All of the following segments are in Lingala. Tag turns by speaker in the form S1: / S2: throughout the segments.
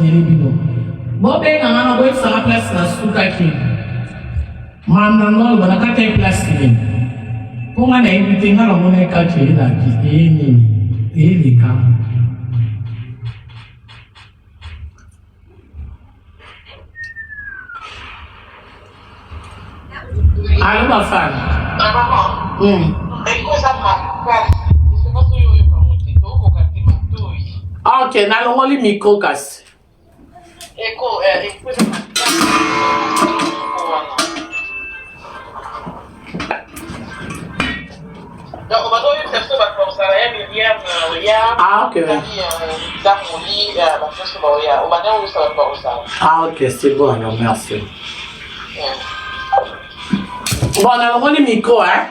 S1: ni bino. Bobe ngana boy sa place na suka ki. Manango bana ka te place ni. Ponga na invite ngala mona ka ki na ki ni ka. Allô ma femme. Ah, ok, nalongoli micro kasi. Ah, ok. Ah, ok, c'est bon, alors merci. Bon, nalongoli micro, hein.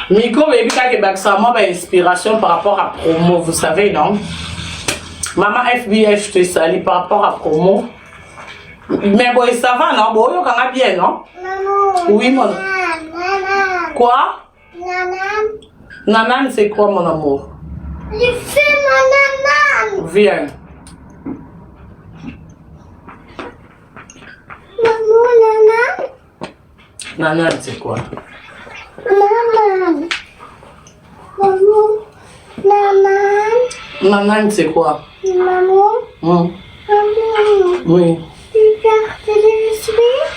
S1: Micro, baby, ça m'a inspiration par rapport à promo, vous savez, non? Maman FBF, je te salue par rapport à promo. Mais bon, ça va, non? Bon, on va bien, non?
S2: Maman.
S1: Oui, mon.
S2: Nanan.
S1: Quoi?
S2: Nanan.
S1: Nanan, c'est quoi, mon amour?
S2: Je fais mon nanan.
S1: Viens.
S2: Maman, nanan.
S1: Nanan, c'est quoi?
S2: Nanan. Maman. Nanan.
S1: Nanan, c'est quoi?
S2: Maman.
S1: Hum.
S2: Maman.
S1: Oui.
S2: Regarde le suite.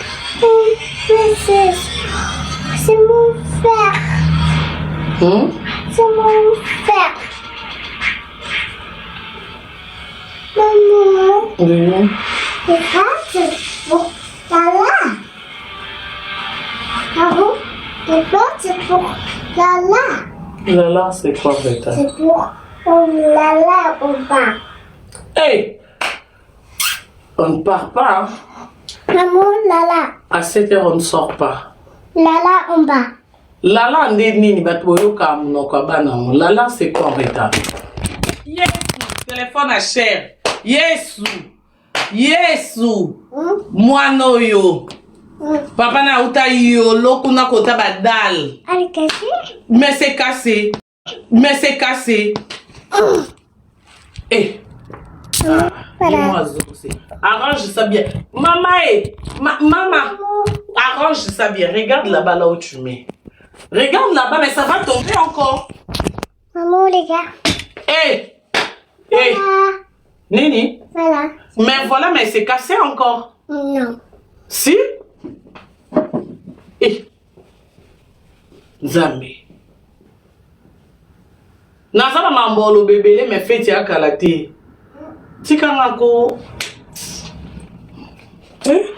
S2: C'est mon frère.
S1: Hum?
S2: C'est mon frère. Maman.
S1: Oui.
S2: Regarde pour Lala. Ah bon? Regarde, c'est pour Lala.
S1: Lala, c'est quoi, Beta?
S2: C'est pour Lala au bas.
S1: Hey! On ne part pas, hein?
S2: Maman, Lala.
S1: À 7 heures, on ne sort pas.
S2: Lala en bas.
S1: Lala, nini batoyo kam no kwa bana. Lala, c'est quoi, Beta? Yes, téléphone à cher. Yesu. Moi no yo. Papa na uta yo loku na kota badal.
S2: Elle est cassée?
S1: Mais c'est cassé. Eh.
S2: Voilà.
S1: Arrange ça bien. Maman, arrange ça bien. Regarde là-bas là où tu mets. Regarde là-bas, mais ça va tomber encore.
S2: Maman, les gars.
S1: Eh.
S2: Voilà.
S1: Nini.
S2: Voilà.
S1: Mais voilà, mais c'est cassé encore.
S2: Non.
S1: Si? Eh. Zambi. Nazala mambolo bébé, mais fête ya kalate. Tika ngako. Eh?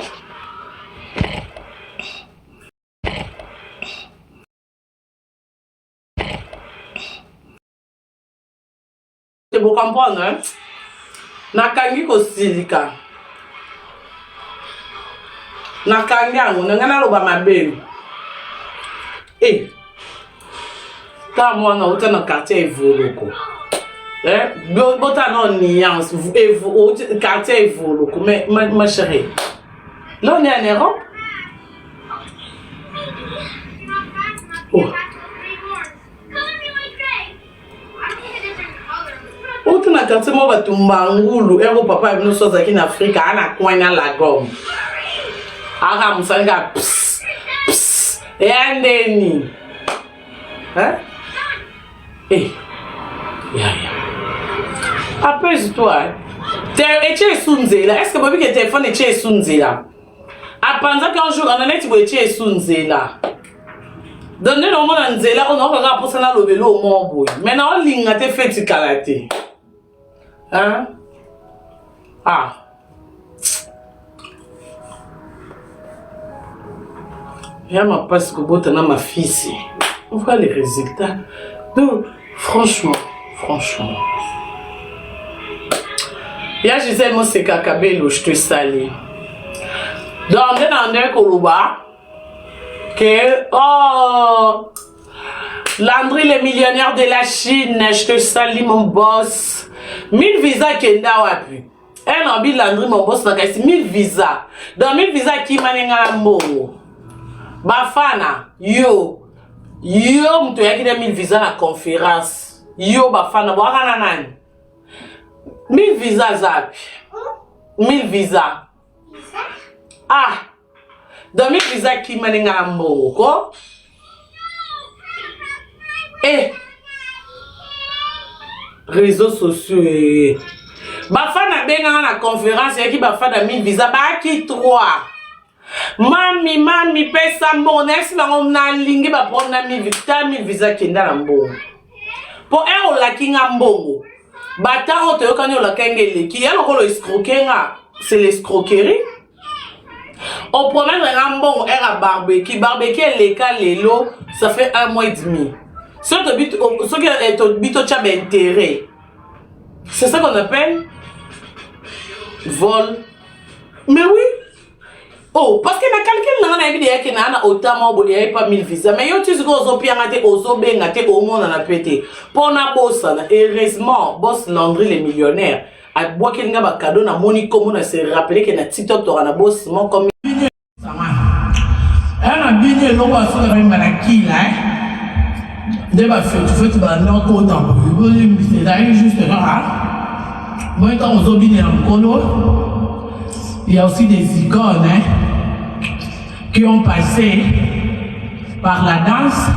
S1: C'est pour comprendre, hein? Nakangi ko silika. Nakangi yango, nangana loba mabelu. Eh. Quand moi, on a un quartier évolué. Bota non nuance, quartier évolué. Mais ma chérie, là on est en Europe. Oh. Autant na quartier moi va tumbangulu, ero papa est venu sortir en Afrique, ana coin na la gomme. Ara musanga pss. Et andeni. Hein? Eh, ya. Apaise-toi. Tu es Sunzela. Est-ce que Bobby que téléphone est Sunzela? À pendant qu'un jour on en est tu es Sunzela. Donnez le monde en Zela, on aura pour ça le vélo au mont boy. Maintenant on ligne a été fait karaté. Hein? Ah. Ya ma passe que botte na ma fille. On voit les résultats. Donc, franchement. Ya Gisèle, moi c'est Kakabelo, je te salue. Donc, on est dans un Koluba. Que, oh, Landry, le millionnaire de la Chine, je te salue, mon boss. 1000 visas qui n'a pas pu. Elle a dit Landry, mon boss, 1000 visas. Dans 1000 visas qui m'a dit Bafana, yo, mtu yaki de 1000 visas na conférence. Yo, Bafana, wakana nani? 1000 visas zapi. 1000 visa. Ah, dans 1000 visa qui m'a dit quoi? Eh, réseaux sociaux. Bafana benga na conférence qui bafana 1000 visa ba qui 3. Mami pesa bon next ba on na lingi ba prendre 1000 visa qui ndala mbongo. Po e o la kinga mbongo. Bata o te okani o la kengele qui yalo ko lo escroquenga, c'est l'escroquerie. On promet un mbongo era barbecue les cas lelo, ça fait 1 mois et demi. Ce qui est au bito tchab intérêt. C'est ça qu'on appelle vol. Mais oui. Oh, parce que na quelqu'un n'a pas dit qu'il n'a autant de pas 1000 visas. Mais yo tu sais qu'on a piangate, ozo bengate, au monde en a pété. Pour na boss, heureusement, boss Landry les millionnaires. A bois qu'il n'a pas cadeau, na moni comme on a se rappelé que na TikTok t'aura na boss mon comme. Elle a bien dit l'on va faire une maladie là. Débat fait tu fais tu vas non content. C'est d'ailleurs juste là. Moi quand on zobine en colo. Il y a aussi des icônes qui ont passé par la danse.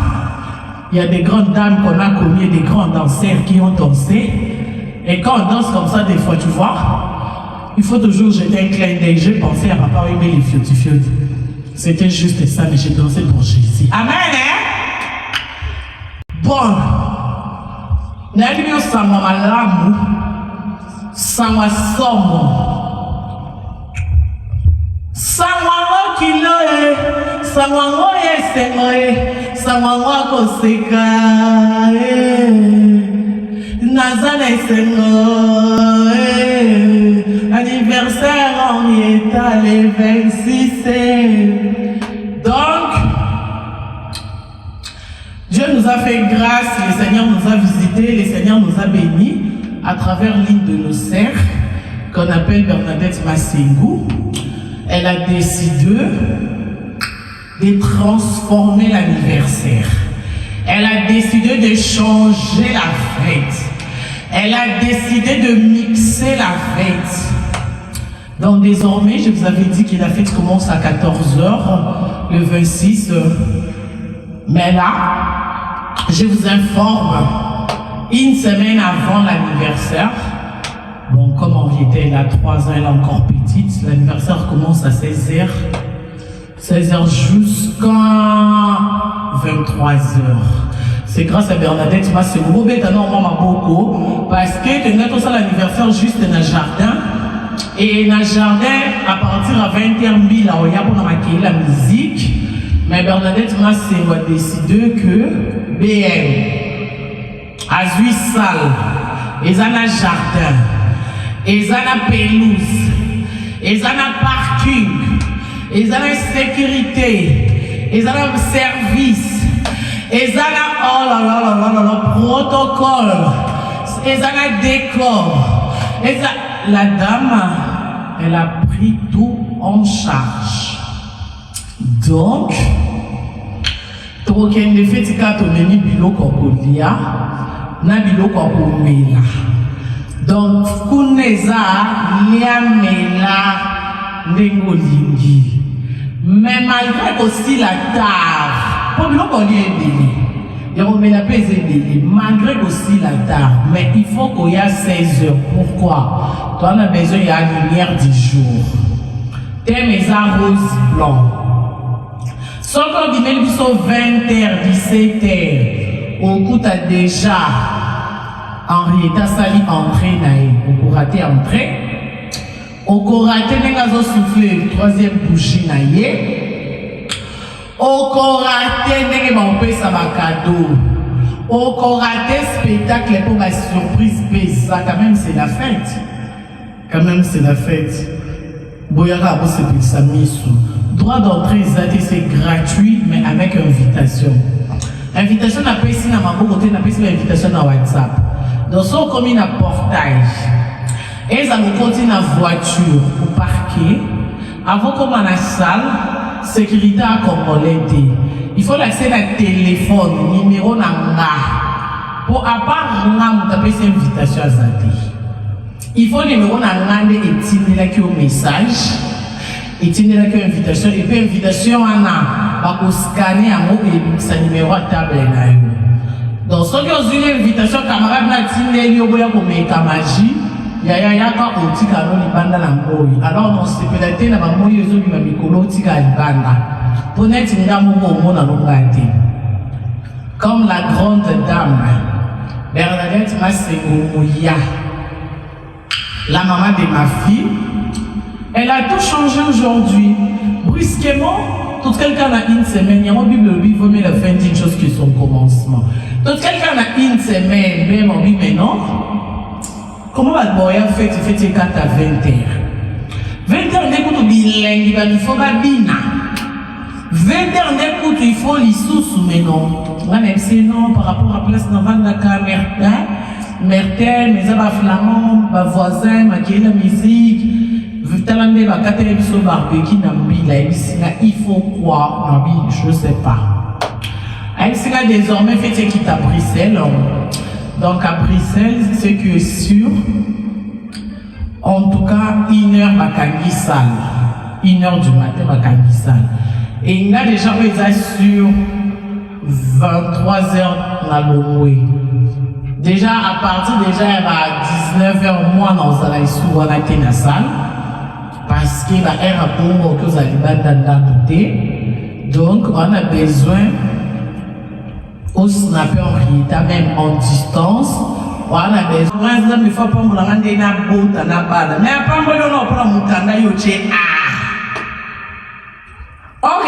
S1: Il y a des grandes dames qu'on a connues, des grands danseurs qui ont dansé. Et quand on danse comme ça, des fois, tu vois, il faut toujours jeter un clin d'œil. J'ai pensé à papa aimer les fiotti. C'était juste ça, mais j'ai dansé pour Jésus. Amen, hein? Bon. N'allez pas sans moi malamu, sans moi somme. Sangwango kilo sangwango sengoe, sangwango koseka nazana sengoe, anniversaire Henrietta le 26. Donc, Dieu nous a fait grâce, le Seigneur nous a visités, le Seigneur nous a bénis à travers l'île de nos sœurs qu'on appelle Bernadette Massengou. Elle a décidé de transformer l'anniversaire. Elle a décidé de changer la fête. Elle a décidé de mixer la fête. Donc désormais, je vous avais dit que la fête commence à 14h, le 26. Mais là, je vous informe, une semaine avant l'anniversaire, bon, comme Henrietta elle a 3 ans, elle est encore petite, l'anniversaire commence à 16h. 16h jusqu'à 23h. C'est grâce à Bernadette Massengou. Parce que tu as l'anniversaire juste dans le jardin. Et dans le jardin, à partir de 20h, il y a la musique. Mais Bernadette Massengou a décidé que BM, à 8 salles, ils ont un jardin. Ils ont la pelouse, ils ont le parking, ils ont la sécurité, ils ont le service, ils ont le protocole, ils ont le décor. La dame, elle a pris tout en charge. Donc, tu as fait que tu as mis biloko kolia, na biloko komela. Donc, Kuneza, Liamela, Nengolingi. Mais malgré aussi la tare, pour nous qu'on y est malgré aussi la tare, mais il faut qu'il y ait 16 heures. Pourquoi? Toi, on a besoin de la lumière du jour. T'es mes rose blanc. Sauf qu'on dit même qu'ils sont 20h, 17h. Au coup, t'as déjà Henrietta Sali entrée naïe. Au couraté entrée. Au couraté n'a pas soufflé troisième bougie naïe. Au couraté n'a pas fait ça cadeau. Au couraté spectacle pour ma surprise ça quand même c'est la fête. Quand même c'est la fête. Boyara c'est pour sa mission. Droit d'entrée c'est gratuit mais avec invitation. Invitation n'a pas ici dans ma côté n'a pas ici invitation dans WhatsApp. Donc, si on commune à portage, et ça nous continue la voiture pour parquer, avant qu'on a la salle, sécurité à Congolais. Il faut laisser le téléphone, numéro nanga. Pour à part, on a une invitation à Zadi. Il faut numéro n'angande et là qui au message, et là qui invitation, et puis invitation à na, scanner un mot et sa numéro à table là. Donc ceux qui ont une invitation camarade na tine yo boya ko meka magie, ya ka otika no libanda na moyi. Alors non c'est peut-être na ba moyi zo bi mikolo otika libanda. Peut-être ngamu ko mona longate. Comme la grande dame Bernadette Masengouya, la maman de ma fille, elle a tout changé aujourd'hui. Brusquement, tout quelqu'un a une semaine, il y a une Bible, il vaut mieux la fin d'une chose que son commencement. Tout quelqu'un a une semaine, même en Bible, mais non. Comment va le faire? Tu fais 4 à 20 heures. 20 heures d'écoute bilingue, il faut pas bina. 20 heures d'écoute, il faut les sous, mais non. Même si non, par rapport à place dans la caméra, Mertel, mes amis flamands, mes voisins, ma musique, Vutalande, ma catégorie barbecue, il faut quoi? Je ne sais pas. Avec désormais, fait quitte à Bruxelles. Donc à Bruxelles, ce qui est sûr, en tout cas, 1h Bakangi salle. 1h du matin, Bakangi salle. Et il y a déjà sur 23h dans l'Omoué. Déjà, à partir déjà à 19h, moi, dans la souvent la salle. Parce qu'il y a un rapport que vous allez douter. Donc, on a besoin au snapper en réalité, même en distance. On a besoin de faire pour me rendre une botte à la balle. Mais après, on va prendre mon canard. Ok,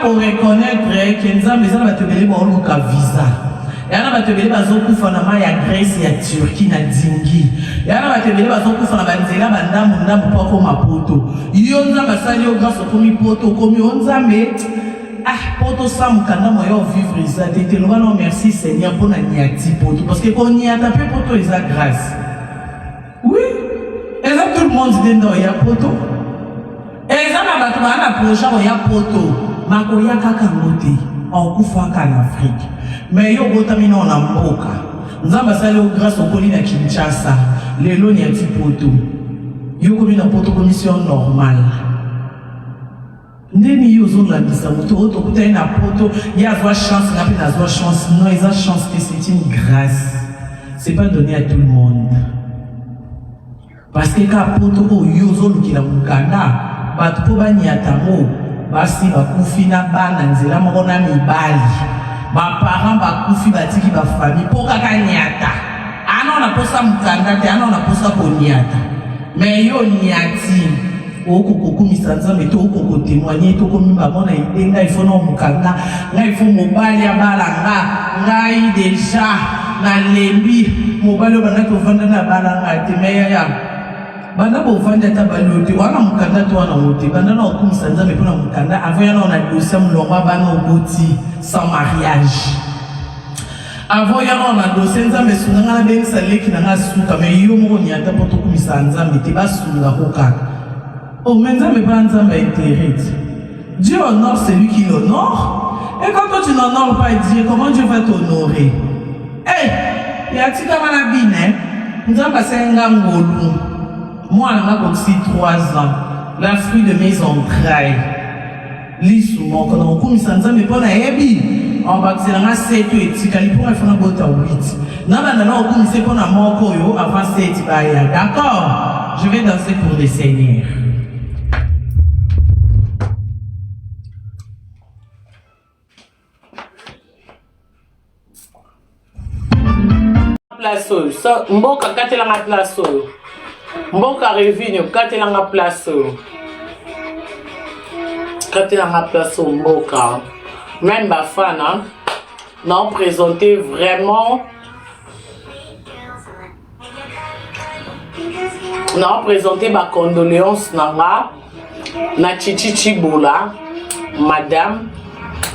S1: pour reconnaître que nous avons te donner un visa. Il y a te donner un Grèce et Turquie na dingi. Il y a te donner un bandam pour comme poto. Il y a un grâce au poto comme poto sam kanda moyo vivre ça. Te non merci Seigneur pour niati poto parce que quand on y a tapé poto ils a grâce. Oui, et là tout le monde dit non il y a poto. Et ça m'a battu à prochain il y a poto. Makoya kakamote en kufaka en Afrique. Mais yo botamina on a mboka. Nzamba sali au grâce au poli na Kinshasa. Les lois n'y a ti poto. Yo comme une poto commission normale. Ndeni yo zo la bisa moto auto kuta na poto. Il y a voix chance na pe na voix chance. Non, ils ont chance que c'est une grâce. C'est pas donné à tout le monde. Parce que quand poto o yo zo lukila mukanda. Batu po bani atamo basi bakufi na bana nzela moko na mibali ba parents bakufi batiki ba famille po kaka nyata ana na posa mukanda te ana na posa ko nyata mais yo nyati oko kokumisa nzambe to oko ko témoigner to komi ba mona idenga ifo na mukanda nga ifo mobali abalanga ngai déjà na lembi mobali bana ko vanda na balanga te mais ya bana bovanda tabalote wana mukanda to wana mote bana na okumisa nzambe pona mukanda avant yana on a dossier mulongwa bana oboti sans mariage avant yana on a dossier nzambe sunanga na bengi saleki na ngasuka mais yo moko nyata poto kumisa nzambe te basunga kokaka oh mais nzambe pas nzambe intérêt Dieu honore celui qui l'honore et quand toi tu n'honores pas Dieu comment Dieu va t'honorer eh yatika mana bine nzambe senga ngolu. Moi, j'ai aussi 3 ans, la fruit de mes entrailles. L'issoument, quand on commence à dire, mais pas naïbi, on va dire, on a 7 ou 8, pour faire un bout à 8. Non, on commence à faire un mot avant 7, d'accord? Je vais danser pour le Seigneur. Place, ça, mboka katela ma place. Mboka revenu, katelanga place. Katelanga place mboka. Même bafana, non présenté vraiment. Non présenté ma condoléance nanga na Chichi Bola, madame.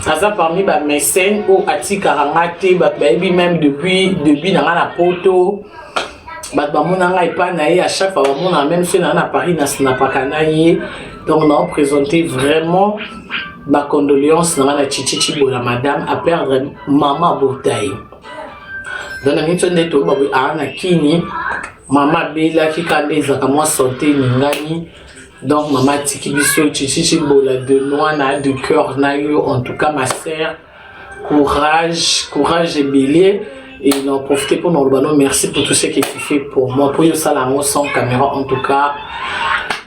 S1: Ça parmi les mécènes ou Atika Rangate, baby même depuis nanga na poto. À chaque fois, on a même fait à Paris, donc on a présenté vraiment ma condoléance à la Chichi la madame à perdre maman Boutaï. Dans la mission de Toba, à Kini, Maman Bela qui a moi santé ningani. Donc maman tiki biso chichi bola de noix de cœur na yo. En tout cas ma sœur, courage et bélier. Et n'en profitez pour nous merci pour tout ce que tu fais pour moi. Pour ça la sans caméra en tout cas.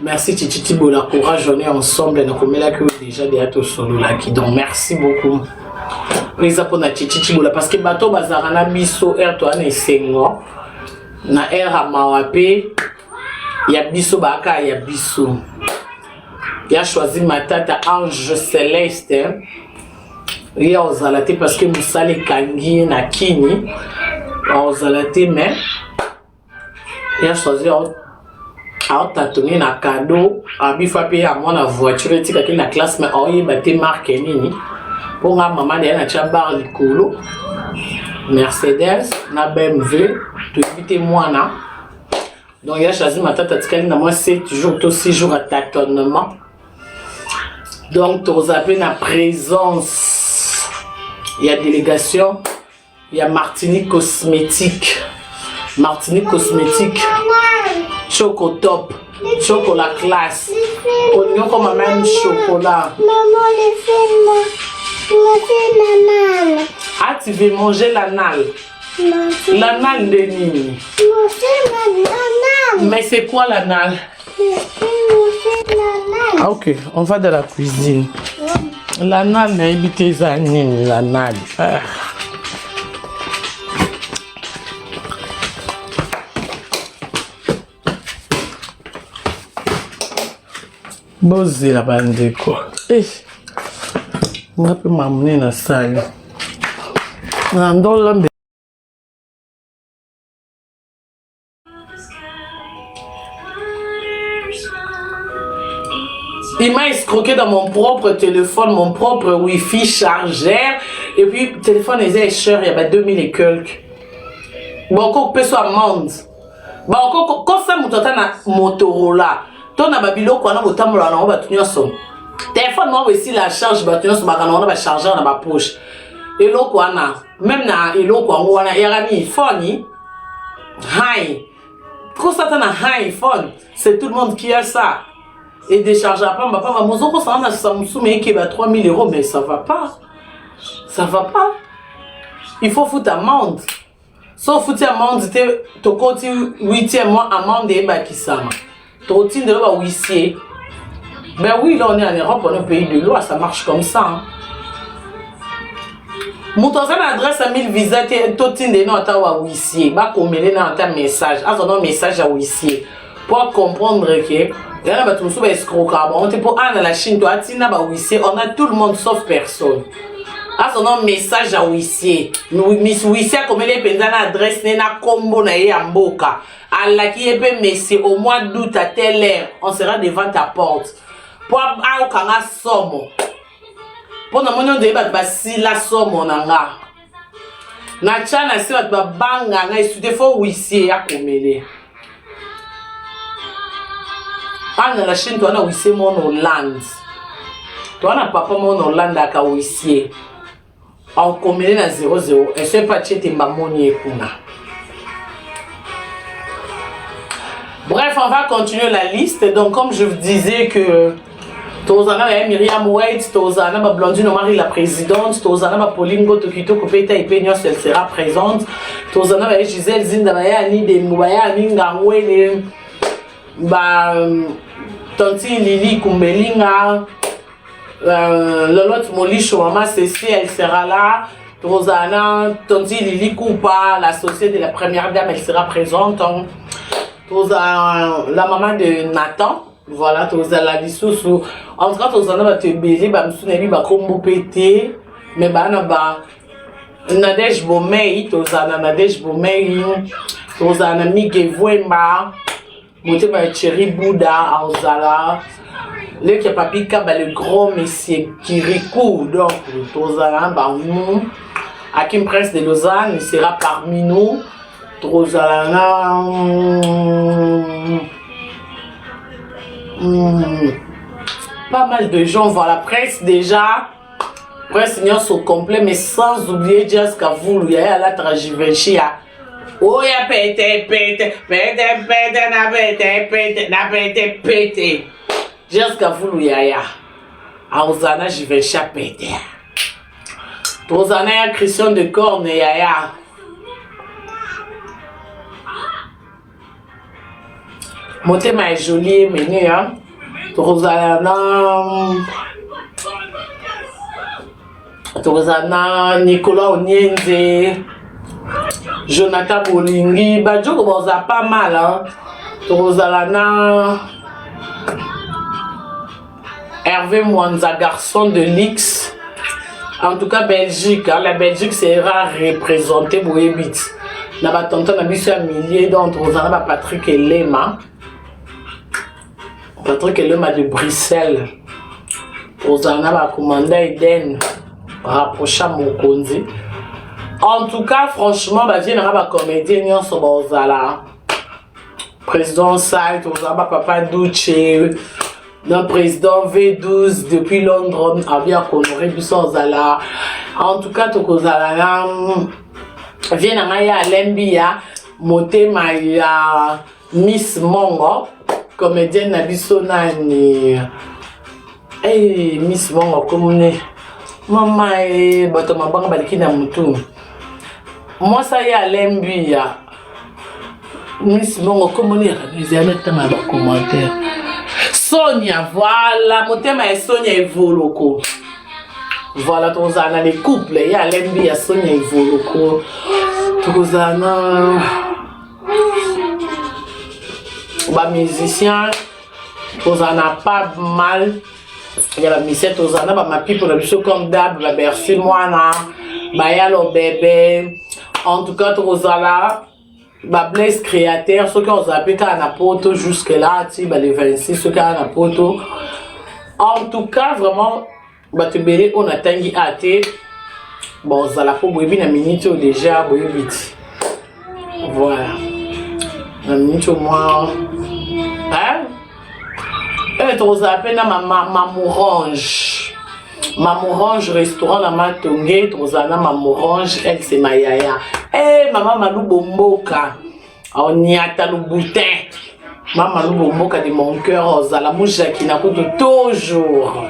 S1: Merci Chichi Bola, courage, on est ensemble. On est là que déjà des solo là qui donc merci beaucoup. Les apona Chichi Bola parce que bateau bazarana biso air toi ne sengo na air à mawape ya biso baka ya biso. Il a choisi ma tata Ange Céleste. Il y a ozalate parce que musale kangi na kini ozalate mais il a choisi à tâtonner na cadeau à bifaper à mon voiture et tika na classe mais oye bate marque nini pour ma maman de na chambar likolo Mercedes na BMW tu éviter moi na donc il a choisi ma tata tika na moi 7 jours to 6 jours à tâtonnement donc tu as appelé na présence. Il y a délégation, il y a Martinique Cosmétique. Martinique Cosmétique, Choco Top, Chocolat Classe. Oignon comme même chocolat.
S2: Maman, le fait
S1: Ah, tu veux manger l'anal? L'anal de Nini. Mais c'est quoi l'anal? Ah, ok, on va dans la cuisine. L'anal n'a évité Zanine, l'anal. Bosé la bande quoi. On peut m'amener dans la salle. Il m'a escroqué dans mon propre téléphone, mon propre wifi chargeur. Et puis, le téléphone est cher, il y a 2000 et quelques. Bon, quand on peut soit amende. Bon, quand ça, on a Motorola. Ton a babilo, quoi, on a motamula, on va tenir son. Téléphone, moi aussi, la charge, on va charger dans ma poche. Et l'eau, quoi, même na, et l'eau, quoi, on a, il y a un iPhone, hi. Quand ça, on a un iPhone, c'est tout le monde qui a ça. Et décharger à papa, papa, mon ça a Samsung mais qui va 3000 €, mais ça va pas. Ça va pas. Il faut foutre amende. Sauf foutre amende, tu côté 8e mois amende et bakisama. Tu routine de l'eau huissier. Ben oui, là on est en Europe, on est au pays de loi, ça marche comme ça. Hein. Mon adresse à 1000 visas, tu de nous à huissier. Bah, comme il est dans un message, un message à huissier. Pour comprendre que. On a tout le monde sauf personne. À son nom message à huissier. Miss huissier comme les pendant l'adresse na combo na yamboka. Allah qui est messie au mois d'août à telle heure, on sera devant ta porte. Pour au kanga somo. Pour na monon de bat basi la somo nanga. Na chana se bat banga na isude fo huissier ya komele. Dans la Chine, tu as huissier mon Hollande. Tu as papa mon Hollande à huissier. En commune à 0-0. Et ce pas tu es mamonier kuna. Bref, on va continuer la liste. Donc, comme je vous disais que Tozana et Myriam White, Tozana Blondine Marie la présidente, Tozana Paulingo Tokito Kopeta et Peignos, elle sera présente. Tozana et Gisèle Zindabaya ni de Moubaya ni Ngangwe ba Tanti Lili Kumbelinga Lolotte Molicho Maman Cécile elle sera là. Rosana Tanti Lili Koupa l'associée de la première dame elle sera présente. La maman de Nathan voilà la Lissoussou en tout cas Tozana va te baiser ba msunebi ba kombo pété mais ba na ba Nadège Bomei Tozana Nadège Bomei Tozana Miguel Vouemba monté par Thierry Bouddha, Auzala, le qui a papi Kaba, le grand messier Kirikou, donc Tozala, Banou, Hakim Prince de Lausanne, il sera parmi nous, Tozala, pas mal de gens, voilà, presse déjà, presse ignorance au complet, mais sans oublier Jazz Kavoulou, il y a la Trajivenchia. Oh ya pété, pété, pété, pété, na pété, pété, na pété, pété. Jusqu'à vous, yaya. A Osana, je vais pété. Osana, ya Christian de corne, yaya. Motema est joli, menu, hein. Tozana, Nicolas Onienze, Jonathan Bolingi, Badjoko boza pas mal, hein. Tozalana, Hervé Mwanza, garçon de l'X. En tout cas, Belgique, hein. La Belgique sera représentée pour Ebit. Na ba tonton na biso ya millier donc Tozana ba Patrick Elema. Patrick Elema de Bruxelles. Tozana ba commandant Eden. Rapprocha Mokonzi. En tout cas, franchement, bah viendra ba comédien nyon so bozala. Président Site, Tozana Papa Duce, le président V12 depuis Londres, a bien honoré biso zala. En tout cas, Tokozala viendra ya Lembia, Motema ya Miss Mongo, comédienne na biso nani. Eh Miss Mongo comme Maman et bato mabanga baliki na mutu. Moi ça y a Lembia. Miss Mongo comme on est réalisé ma commentaire. Sonia voilà, motema et Sonia et Voloko. Voilà tozana les couples, il y a Lembia Sonia et Voloko. Tozana ba musicien, tozana pas mal. Il y a la mission Tozana, ma pipe pour biso comme d'hab, la Bercy Moana, Bayalo bébé. En tout cas, Tozala, Blaise créateur, ceux qui ont appelé Kanapoto jusque-là, les 26, ceux qui ont Kanapoto. En tout cas, vraiment, Batubele, on a tangi athée. Bon, Zala pour Boébi, na minute déjà, Boébi. Voilà. La minute au moins. Hein? Et tu as appelé Mamourange. Mamourange restaurant na Matongé, tu as Mamourange, elle c'est ma yaya. Eh maman Malou Bomboka. On y a ta boutin. Maman Malou Bomboka de mon cœur, Zala Mouja qui n'a coûté toujours.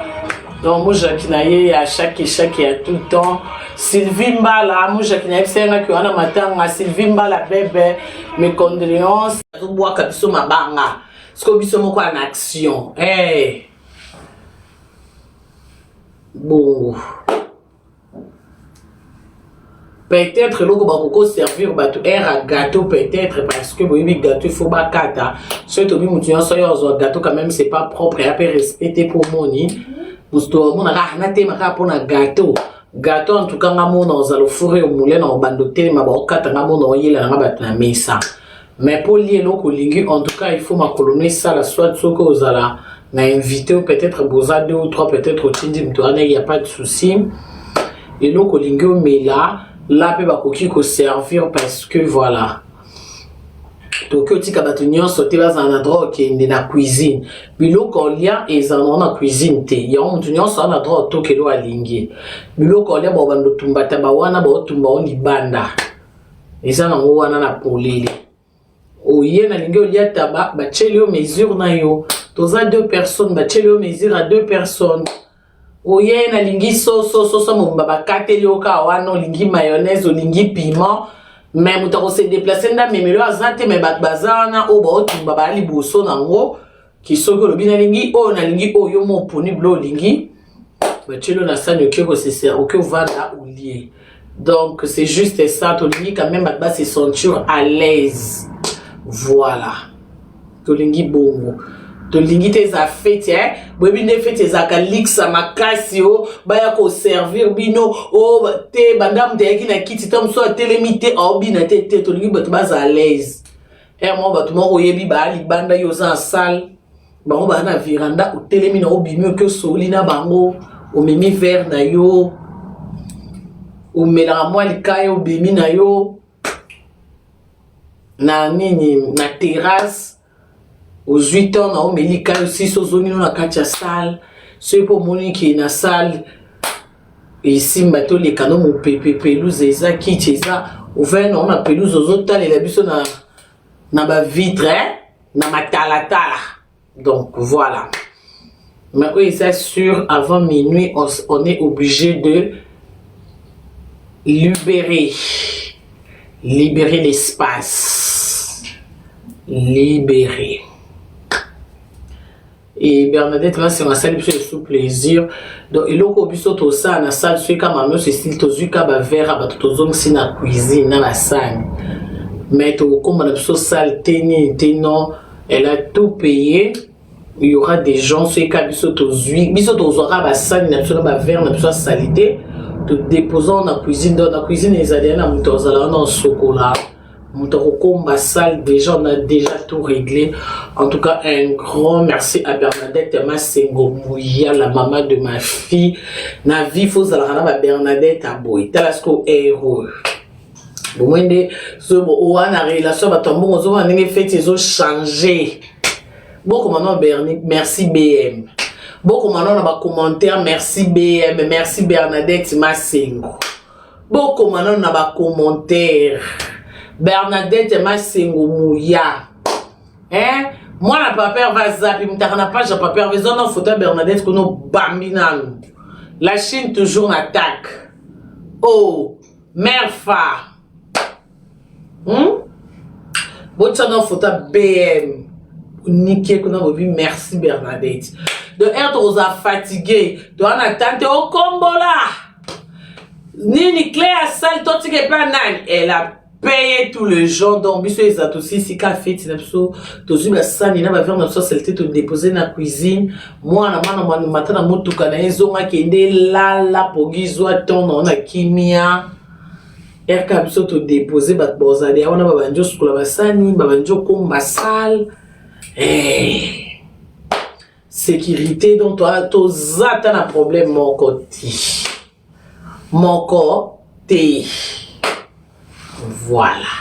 S1: Donc Mouja qui n'a eu à chaque et à tout le temps. Sylvie Mbala, Mouja qui n'a eu que on a matin, Sylvie Mbala bébé, mes condoléances. Tu bois Kabiso Mabanga. Ce que nous sommes en action. Hey. Bon. Peut-être le gars servir un gâteau peut-être parce que oui gâteau il faut pas kata. Surtout bi mutuyo so yo gâteau quand même c'est pas propre et à respecter pour moni. Busto mon na na te maka pour na gâteau. Gâteau en tout cas ngamo na zalo fourrer au moulin na bandoté ma ba kata ngamo na yela na ba na mesa. Mais pour lier l'eau colingi, en tout cas, il faut ma colonner ça, la soit ce que vous allez invité ou peut-être boza 2 ou 3, peut-être au Tindi, il n'y a pas de souci. Et l'eau colingi, mais là, peut pas qu'on servir parce que voilà. Donc, tu as battu sauter dans un endroit qui est dans la cuisine. Puis l'eau qu'on y a, ils en ont dans la cuisine. Il y a un endroit sur un endroit qui est l'eau à linguer. Puis l'eau qu'on y a, bon, tumba tabawana, bon, tumba on y banda. Ils en ont un à poulet. Oye na lingo liya taba ba chelio mesure na yo toza 2 personnes ba chelio mesure à 2 personnes oye na lingi so mo baba katelio ka wana lingi mayonnaise o lingi piment mais mutako se déplacer nda memelo azante me bat bazana o ba otumba ba liboso nango ki soko lo bina lingi o na lingi o yo mo poni blo lingi ba chelio na sane ke ko se sert o ke vanda ou lié donc c'est juste ça to lingi quand même ba se sentir à l'aise. Voilà. Tolingi bongo. Tolingi tes affaires, hein. Bobi ne fait tes akalix à ma cassio. Baya ko servir bino. Oh, te bandam de qui na kiti tom so télémité. Oh, bina te tolingi batbaz à l'aise. Et moi, batmo oyebi ba ali banda yo za salle. Bango ba na viranda ou télémina obi mieux que solina bango. O mimi vert na yo. O mela moi likayo bimi na yo. Na nini na terrasse aux 8 ans na omelika aussi so zoni na katia salle c'est pour monique na salle ici bato les canons mon pepe pelouse eza kiteza ouvert on a pelouse aux autres les biso na ba vitre na matalatala. Donc voilà. Mais oui, c'est sûr, avant minuit, on est obligé de libérer l'espace. Libérer. Et Bernadette, là, c'est ma salle, c'est sous plaisir. Donc, il y a tout ça, dans la salle, c'est comme un c'est style, tout ça, comme un verre, tout ça, c'est dans la cuisine, dans la salle. Mais tout comme on a salle, non, elle a tout payé. Il y aura des gens ceux qui ont la salle, il y a un verre, il y a une salité. De déposant dans la cuisine, les adhérents, on a un chocolat. Ma salle, déjà, on a déjà tout réglé. En tout cas, un grand merci à Bernadette Massengo Mouya, la maman de ma fille. Na vie, faut que Bernadette a beau. Talasco héros. Bon, moi, ce bon, la relation, on a fait, ils ont changé. Bon, comment Bernie, merci BM. Bon, comment on a commentaire, merci BM, merci Bernadette Massengo. Bon, comment on a commentaire. Bernadette Massengo Mouya. Hein? Moi, la papier va zapper. Je n'ai pas de papier. Je vais photo Bernadette que nous bambinons. La Chine toujours en attaque. Oh, Merfa. Bon, tu as une photo BM. Niqué que nous vu. Merci Bernadette. De être aux fatigué. De en attente au combo là. Ni clé à salle. Toi, tu n'es pas nan. Elle a payer tous les gens donc biso ezat aussi si ka fête na biso tozu la sani na ba faire na biso selte to déposer na cuisine moi na matin na motuka na ezonga kende la pogizwa ton na kimia erka biso to déposer ba bozali ona ba banjo sukula ba sani ba banjo ko masal sécurité donc toi to zata na problème mon côté voilà.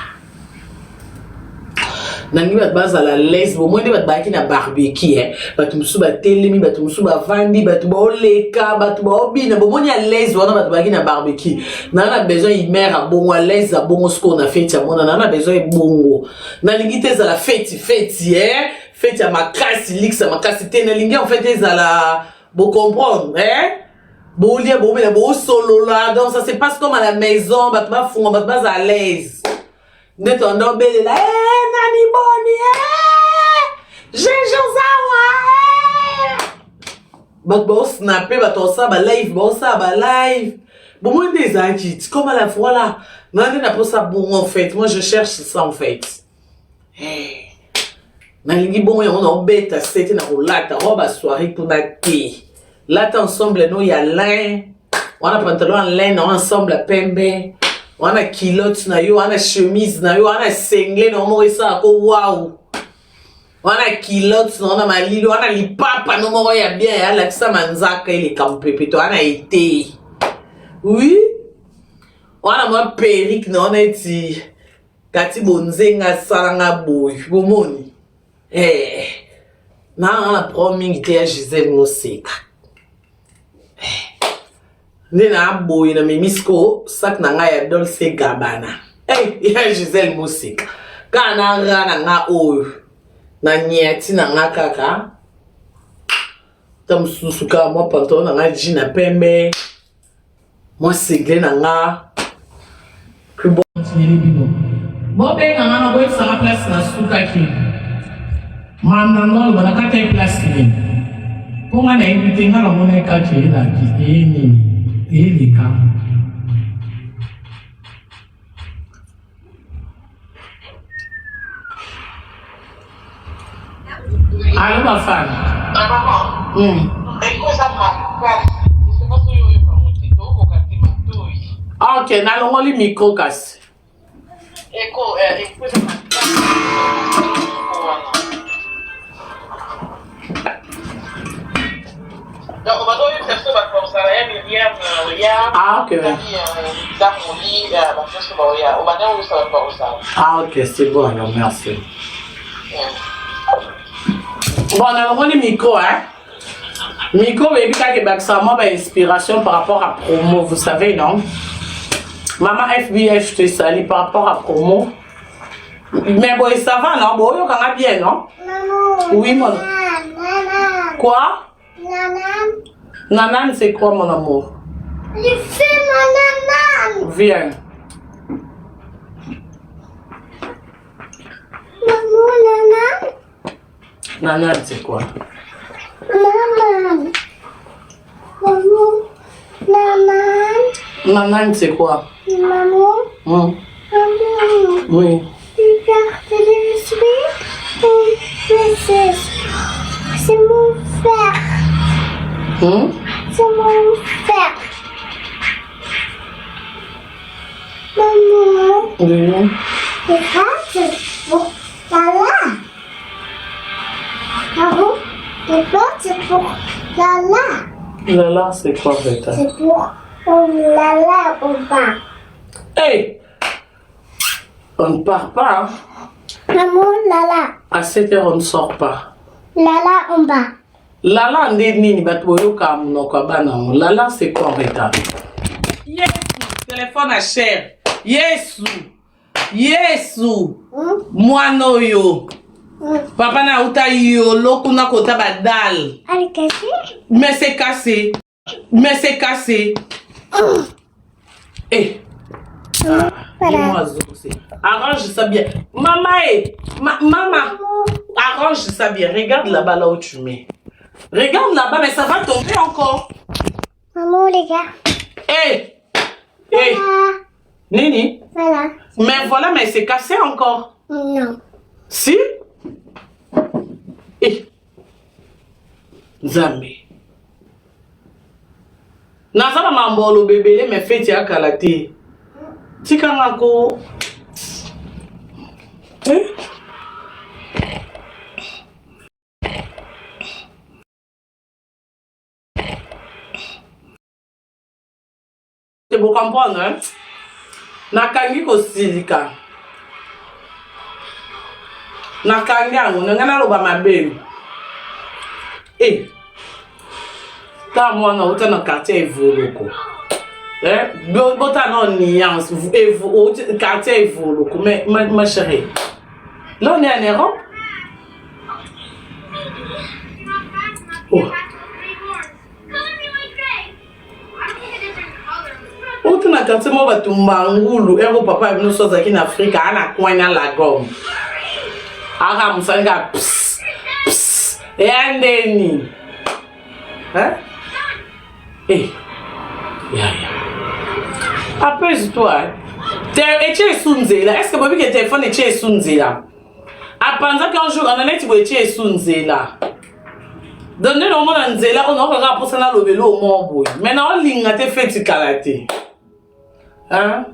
S1: Nani bat baza la laisse bon moi ne bat baki na barbecue bat musu ba telemi bat musu ba vandi bat ba oleka bat ba obina bon moi ya laisse wana bat baki na barbecue na besoin il mère a bon à l'aise a bon ce qu'on a fait ya mona na besoin bongo na lingite za la fête fête ya makasi lixa makasi te na lingi en fait za la bon comprendre bon lien bon mais bon solo là donc ça se passe comme à la maison bat ba fond bat ba à l'aise de ton belle là nani boni Jejozawa bat ba snapper bat on ça ba live bon moi des agits comme à la fois là nani n'a pas ça bon en fait moi je cherche ça en fait nalingi bon on bête c'était na rolata roba soirée pour naquer. Là, ensemble, nous, il y a lin. On a pantalon en laine, on a ensemble pembe. On a kilote, on a chemise, on a sengle, on a ça, waouh. On a kilote, on a malilo, on a les papas, on a bien, on a ça manzaka, il est campé, on a été. Oui. On a moi perruque, on a été. Kati bonzenga salanga boy, bomoni. Na on a promis que Gisèle Moseka. Nena boy na mimisko sak na nga ya Dolce Gabbana. Ya Gisèle Moseka. Kana rana nga oyo. Na nyati na nga kaka. Tam susuka mo pantalon na nga jean na pembe. Mo single na nga. Kubo bino. Bo be nga na boy sa place na suka ki. Mama ngol bana ka tay place ki. Kung nga na-invite nga lang muna ka chila ini ka. Ano ba fan? Ok, nalongoli micro kasi. Ah, ok. Ah, ok, c'est bon, alors merci. Bon, on a le micro, hein. Micro, baby, quand il y a inspiration par rapport à promo, vous savez, non? Maman FBI, je te salue par rapport à promo. Mais bon, ça va, non? Bon, on a bien, non?
S2: Maman.
S1: Oui, mon.
S2: Nanan.
S1: Quoi?
S2: Nanan.
S1: Nanan, c'est quoi, mon amour?
S2: Je fais mon nanan.
S1: Viens.
S2: Maman, nanan.
S1: Nanan, c'est quoi?
S2: Nanan. Maman. Nanan.
S1: Nanan, c'est quoi?
S2: Maman.
S1: Hum.
S2: Maman.
S1: Oui.
S2: Regarde le suite. C'est mon frère.
S1: Hum?
S2: C'est mon frère. Maman.
S1: Oui.
S2: Regarde pour Lala. Maman. C'est pour Lala.
S1: Lala, c'est quoi, Beta?
S2: C'est pour Lala au bas.
S1: Hey! On ne part pas, hein?
S2: Maman, Lala.
S1: À 7 heures, on ne sort pas.
S2: Lala en bas.
S1: Lala, nini batoyo kamunoko banamo. Lala, c'est quoi, Beta? Yesu, téléphone à cher. Yesu. Yesu. Mwanoyo. Papa na uta yolo kuna kota badal.
S2: Elle est cassée?
S1: Mais c'est cassé. Mais c'est cassé. Eh.
S2: Voilà.
S1: Arrange ça bien. Maman, maman. Arrange ça bien. Regarde là-bas là où tu mets. Regarde là-bas, mais ça va tomber encore.
S2: Maman, les gars.
S1: Eh. Eh.
S2: Voilà.
S1: Nini.
S2: Voilà.
S1: Mais voilà, mais c'est cassé encore.
S2: Non.
S1: Si? Eh. Zami. Nazala mambolo bébé, mais fait ya kalate. Tika ngako. Eh? Tu peux comprendre, hein? Nakangi ko silika. Nakangi ango, ngana loba mabe. Eh. Ta mwana uta na quartier Evoloko. Eh? Bota non nuance, quartier Evoloko, mais ma chérie. Là on est en Europe. Oh. Uta na quartier mo batumbangulu, ero papa bino soza ki na Afrika ana kwanya la gomme. Aga musanga pss. Pss. Endeni. Hein? Eh. Ya. Apaise-toi. T'es sunzela. Est-ce que Bobby que téléphone est sunzela? Apanza qu'un jour on allait te sunzela. Donne le monde en zela, on aura pour ça dans le vélo au mort. Maintenant on ligne te fait du karaté. Hein?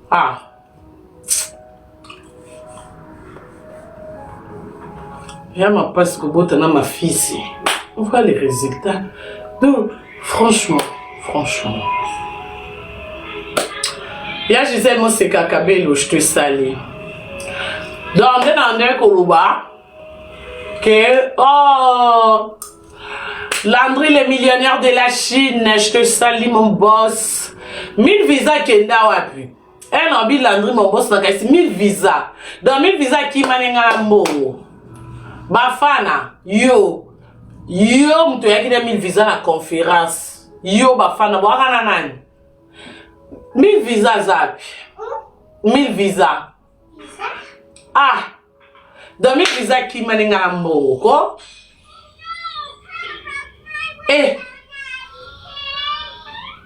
S1: Ah. Ya ma passe que botana ma fille. On voit les résultats. Donc, franchement. Ya Gisèle Moseka Kabelo, je te salue. Donc, on est dans un Koluba. Que, oh, Landry, le millionnaire de la Chine, je te salue, mon boss. 1000 visas Kenda wapi. Un ambi Landry, mon boss, n'a qu'à 1000 visas. Dans 1000 visas qui manenga mbongo. Bafana, yo, mtu yaki de 1000 visa na conférence. Yo, bafana, wakana nani? 1000 visa zapi. 1000 visa. Ah, dans 1000 visa qui maninga mbongo, ko? Eh,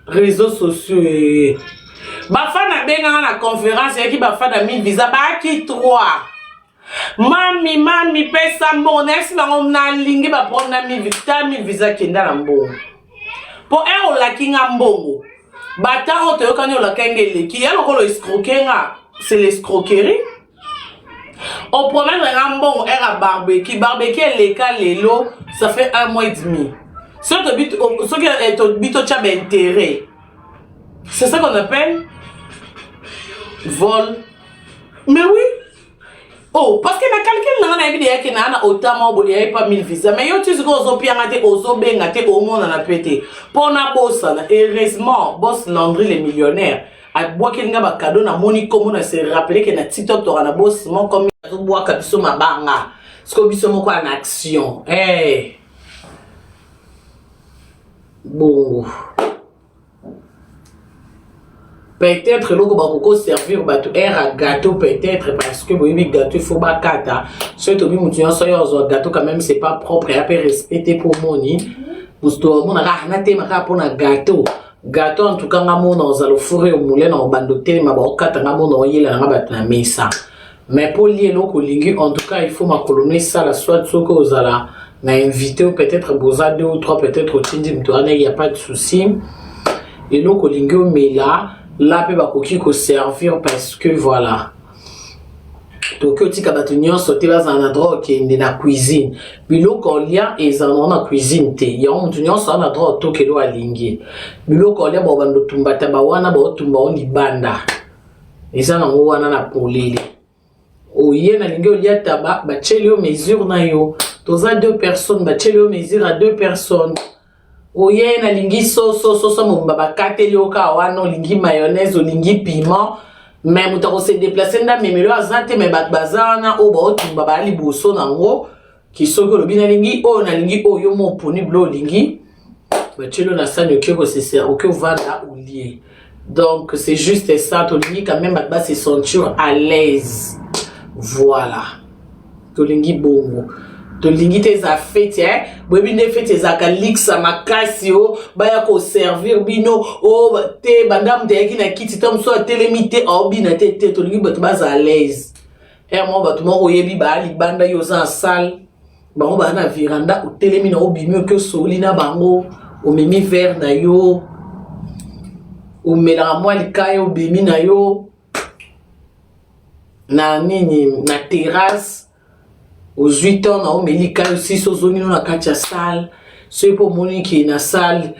S1: réseaux sociaux, eh. Bafana benga na conférence, yaki bafana 1000 visa, baki 3. Mami, pesa mbongo. Nesi bango na lingi ba prendre 1000 visa kenda na mbongo. Po o la kinga mbongo. Batango te yokanyo la kengele. Ki yalo kolo escroquenga. C'est l'escroquerie. On promet un mbongo era barbecue. Barbecue les cas lelo. Ça fait 1 mois et demi. Ce qui est bito tchab intérêt. C'est ça qu'on appelle vol. Mais oui. Oh, parce que na calcul na na vidéo que na otama bo ya pas 1000 visa mais yo tu sais ozo pianga te ozo benga te au monde na pété pour na bossa heureusement boss Landry les millionnaires a bois qui n'a pas cadeau na moni comme on se rappeler que na TikTok to na boss mon comme to bois ka biso mabanga ce que biso moko en action bon peut-être loko bakoko servir bato à gâteau peut-être parce que oui gâteau il faut ba kata surtout bi mutu yon so yo gâteau quand même c'est pas propre et à respecter pour moni busto mona ka na tema ka pona gâteau en tout cas ngamo na zalo fourrer au moulin na bando tema ba okata ngamo na yela na bato na mesa mais pour lier loko lingi en tout cas il faut ma colonner ça la soit soko ozala na invité ou peut-être boza 2 ou 3 peut-être au tindi mtoana il y a pas de souci et loko lingi o mela là peut ba koki ko servir parce que voilà donc otika bato nyonso te baza na droit okende na cuisine biloko olia ezala na cuisine te yango mutu nyonso ana droit otokelo alingi biloko olia bobando tumbata bawana baotumba o libanda eza nango wana na polele oye na lingi olia taba bacheli o mesure na yo toza 2 personnes bacheli o mesure à 2 personnes oye na lingi so momba bakateli oka wana olingi mayonnaise olingi piment mais muta ko se déplacer nda memelo azante me bat bazana o ba otumba ba liboso nango ki soko lobi na lingi o na lingi o yo mo poni blo lingi ba tshelo na sani ok ko se sert ok vanda ou lié donc c'est juste ça to lingi quand même ba se sentir à l'aise voilà to lingi bongo to lingi tes affaires bobi ne fait tes akalixa makasi o baya ko servir bino o te bandam de ki na kiti tom so telemité o bina te to lingi bato baza à l'aise mo bato mo oyebi ba li banda yo za salle bango ba na viranda o telemi na o bimi ke soli na bango o memi verre na yo o mela mo likayo bimi na yo na nini na terrasse aux 8 ans, on met les cas aussi sur zone na katia salle. C'est pour monique na salle.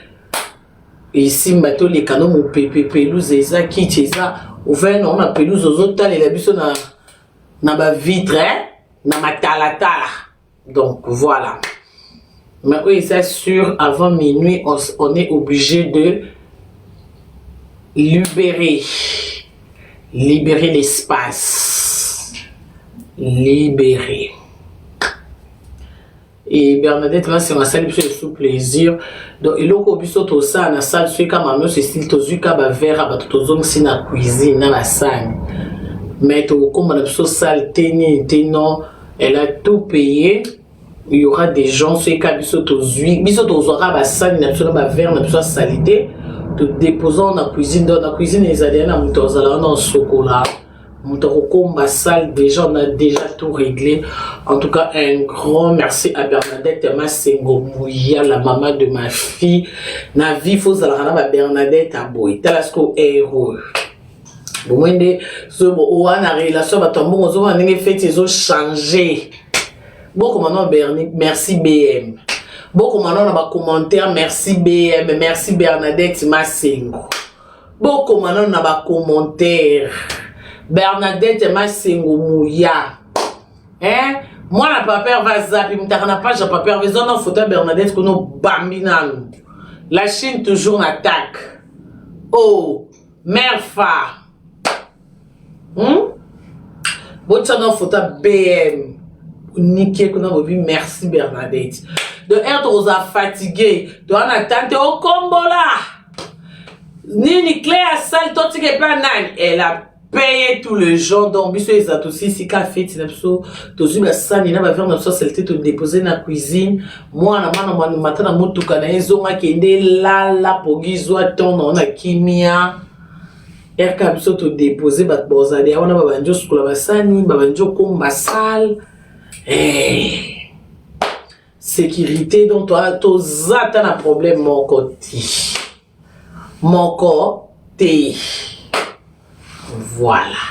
S1: Ici, bateau les canons mon pelouse et ça qui ça. Au fait, on a pelouse aux autres et la biso na ba vitre, na ma tala. Donc voilà. Mais oui, c'est sûr, avant minuit, on est obligé de libérer l'espace. Libérer. Et Bernadette là c'est ma salle sous plaisir donc il a biso to ça na salle c'est comme un c'est style to zuka ba verre ba to zone si na cuisine na la salle mais to comme na biso salle teni non elle a tout payé il y aura des gens c'est comme biso to zui biso to zora ba salle na biso ba verre na biso salité to déposons na cuisine dans la cuisine les alliés na muto zala na chocolat Comba salle, déjà on a déjà tout réglé. En tout cas, un grand merci à Bernadette Masengo Mouya, la maman de ma fille. Na vie faut zalana Bernadette Aboy. Talasco héros. Bon moi ce bon na relation ba tombo ozo na nge fait ils ont changé. Bon comment Bernie, merci BM. Bon comment on a ba commentaire, merci BM, merci Bernadette Masengo. Bon comment on a ba commentaire. Bernadette Masengo Mouya. Moi la papier va zapper, m'tana page la papier raison en photo Bernadette que nous bambinano. La Chine toujours en attaque. Oh, Merfa. Bon tu as photo BM. Niqué que nous vu merci Bernadette. De être aux fatigué, de en attente au combo là. Ni clair salle toi tu n'es pas nan. Elle a payer tous les gens donc biso les aussi si café tinapso tozu la sani na ba faire notre société te déposer na cuisine moi na mana matin na mutuka na ezonga kende la pogizwa ton na kimia erka biso te déposer ba bozali ona ba banjo skula ba sani ba banjo komba sale sécurité donc toi tozata na problème mon côté voilà.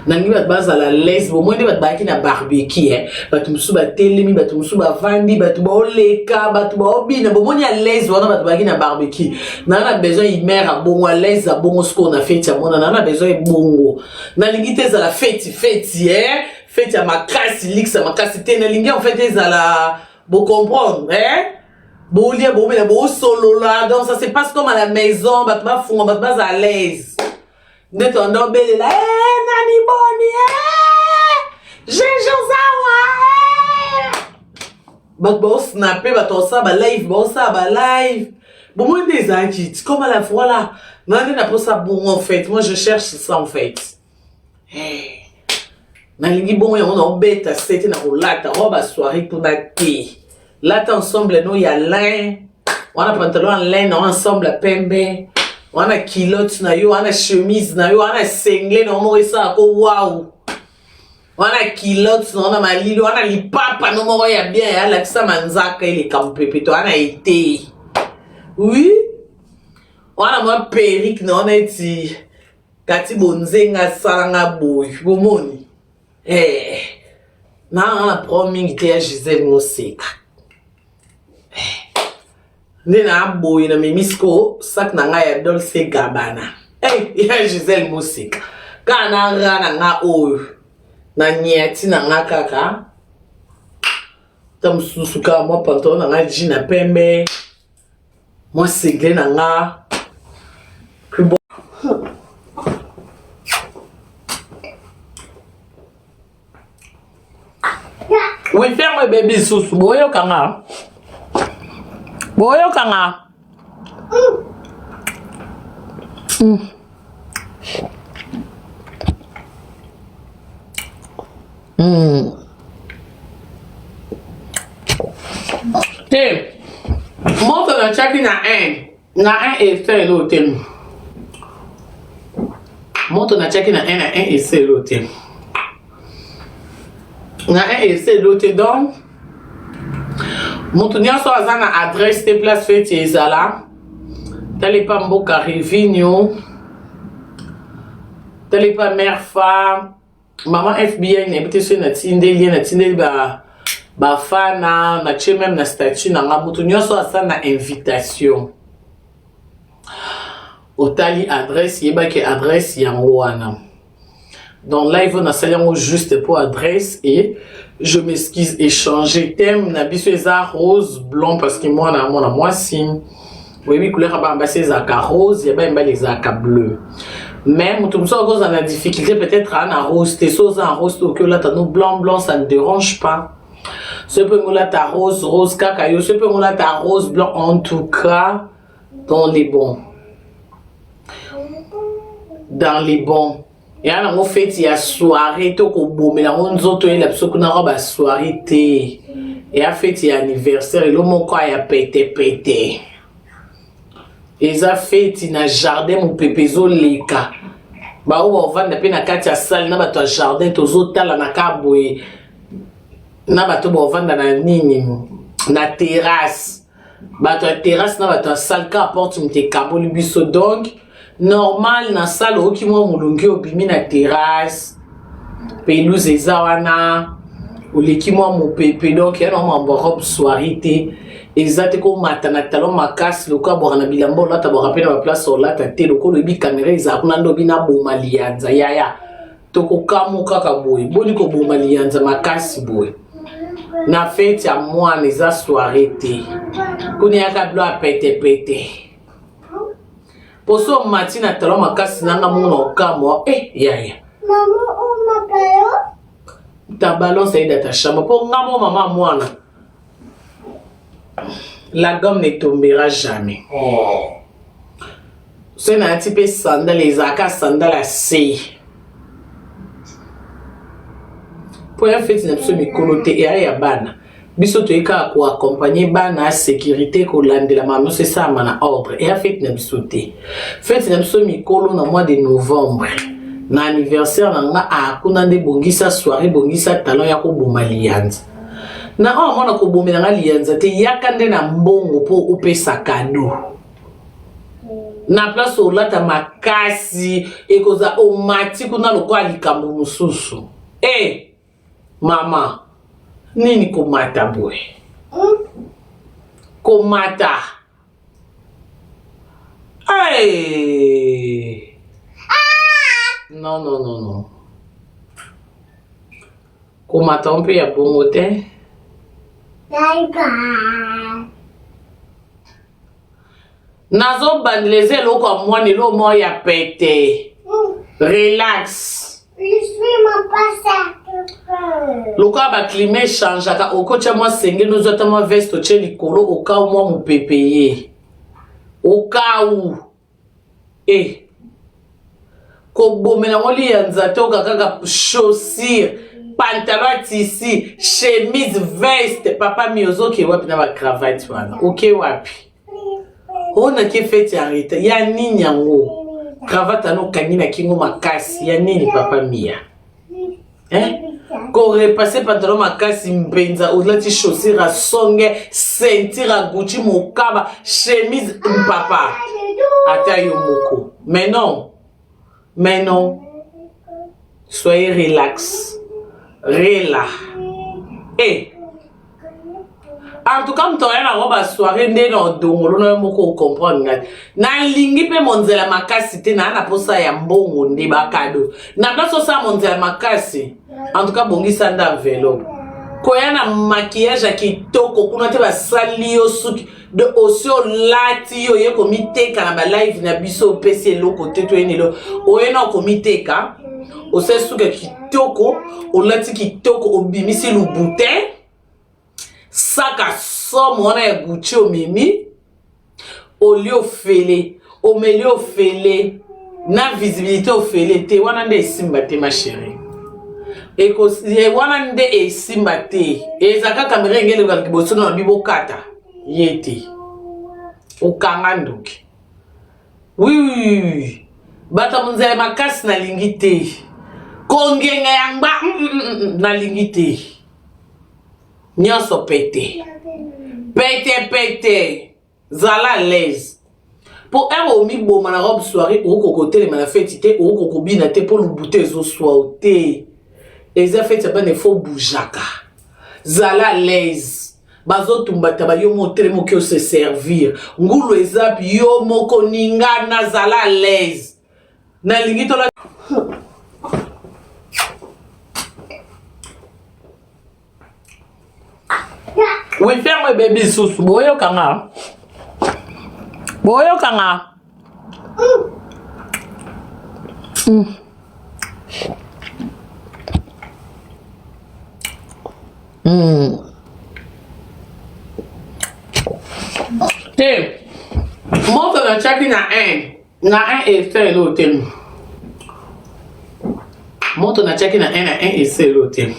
S1: Nangi bat baza la laisse bo moi bat baki na barbecue bat musu ba telemi bat musu ba vandi bat ba oleka bat ba obina bo moi ya laisse wana bat baki na barbecue na besoin il mère bongo à l'aise à bongo ce qu'on a fait ya mona na besoin bongo na lingite za la fête fête ya makasi lixa makasi te na lingi en fait za la bo comprendre Bolia, bomela, bo solo là. Donc ça se passe comme à la maison. Bah tu vas fou, bah tu vas à l'aise. De ton nom, belle là. Eh, nani boni, eh. J'ai Josawa, eh. Bah tu vas snapper, bah tu vas live, bah live. Bon, moi, des agits, comme à la fois là. Non, on n'a pas ça bon en fait. Moi, je cherche ça en fait. Hey. Nalingi bon, on a bête à c'était na roulata, robe à soirée pour naquer. Là, ensemble, nous, il y a lin. On a pantalon en laine, on a ensemble à pembe. On a kilote, on a chemise, on a singlet, on a ça, waouh. On a kilote, on a malilo, on a les papas, on a bien, on a ça manzaka, il est campé, puis on a été. Oui. On a mon perruque, on a été. Kati bonzenga salanga boy, bomoni. Eh. Na on a promis que Gisèle Mosika. Nena boy na mimisko sak na nga ya Dolce Gabbana. Eh, ya Gisèle Mosika. Kana rana nga oyo. Na nyati na nga kaka. Tam susuka mo pantalon na nga jean na pembe. Mo single na nga. Oui, ferme bébé sous. Boyo kanga. Boyo kanga. Te. Monte na chaki na un. Na un et c'est l'autre. Monte na chaki na un et c'est l'autre. Na un essai l'autre donc montunia so azana adresse de place fête ezala tale pa mboka Revigno tale pa mère femme maman FBI na bité so na tindeli ba fana na che même na statut na nga montunia so azana invitation otali adresse yeba ke adresse yango wana. Donc là, il faut nous juste pour adresse et je m'excuse échanger thème nabiso eza rose blanc parce que moi signe oui couleur ba c'est zaka rose et ben les zaka bleu mais tout ça cause on a difficulté peut-être à rose tes choses en rose que là t'as nous blanc ça ne dérange pas ce peu là ta rose cacayo ce peu là ta rose blanc en tout cas dans les bons et alors on fait il y a soirée to ko bomela nzoto et la psoko na roba soirée té et a fait il y a anniversaire et le mon quoi ya pété et ça fait il na jardin mon pépezo leka ba o vanda pe na kati ya salle na bato jardin tozo tala na kabwe na bato bo vanda na nini na terrasse bato terrasse na bato salle ka porte mte kaboli biso donc normal na salle oki mo mulungi obimi na terrasse pelouse ezawana oleki mo mopepe donc ya no mo robe soirée té ezate ko matana talon makasi loka bora na bilambo lata bora pe na place olata té loko lobi caméra ezakuna ndobi na boma lianza yaya toko kamu kaka boy boni ko boma lianza makasi boy na fête ya mwana eza soirée té kuni yaka blo a pété Poso matina talon makasi nanga mona okamo yaya
S2: Maman, on m'appelle.
S1: ta balance est dans ta chambre pour ngamo maman mwana la gomme ne tombera jamais c'est un petit peu sandal les aka sandal à C pour un fait une absolue coloté et ya bana biso to eka ko accompagner bana sécurité ko landela maman c'est ça mana ordre et a fait na bisoté fait na biso mikolo na mois de novembre na anniversaire na nga akuna nde bongisa soirée bongisa talon ya ko boma lianza na o mona ko bomela nga lianza te yakande na mbongo po upesa cadeau na place olata makasi ekoza omati kuna lokwa likambo mususu mama nini komata boy komata non komata on peut ya bongo te
S2: Bye bye.
S1: Nazo bandleze loko moi ni lo moya pété. Relax.
S2: Je suis mon passage.
S1: Loko ba climat change aka okocha moi senge nous autres moi veste che likolo au cas où moi mon pépé. Au cas où ko bomela ngoli ya nzato kaka chaussure, pantalon tissu, chemise, veste, papa miozo ke wapi na ba cravate wana. OK wapi? On a ke fait arrêter. Ya nini yango? Cravate no kanina kingo makasi. Ya nini papa mia? Ko repasser pantalon makasi mpenza, olati chaussure a songe, ceinture a Gucci mokaba, chemise papa. Ata yo moko. Mais non. Soyez relax. En tout cas, je suis soirée dans le comprendre. Na lingi pe monzela makasi te na posa ya mbongo ndeba kado. Na daso sa monzela makasi. En tout cas, bongi sanda vélo. Koya na maquillage kitoko kuna te ba sali yo suki de osio lati yo ye komiteka na ba live na biso pesi lo côté to enelo. Oyena komiteka. Ose suki kitoko, olati kitoko obimisi lubute. Saka somme wana ya Gucci o mimi olio fele o melio fele na visibilité o fele te wana nde esimba te ma chérie eko wana nde esimba te ezaka kamera ngele ka kiboso na bibo kata yete okanga nduki oui bata munzele makasi na lingi te kongenga yangba na lingi te nyonso pété. Zala l'aise. Pour un omi bon ma robe soirée ou cocoté ma fête té ou cocobina té pour le bouter zo soir té. Les affaires ça ben faut boujaka. Zala l'aise. Bazo tumbata ba yo motre mo ke se servir. Ngulu ezap yo moko ninga na zala l'aise. Na lingito la oui, ferme bébé sous boyo kanga. Boyo kanga. Te. Monte na chaki na un essai l'hôtel. Monte na chaki na un essai l'hôtel.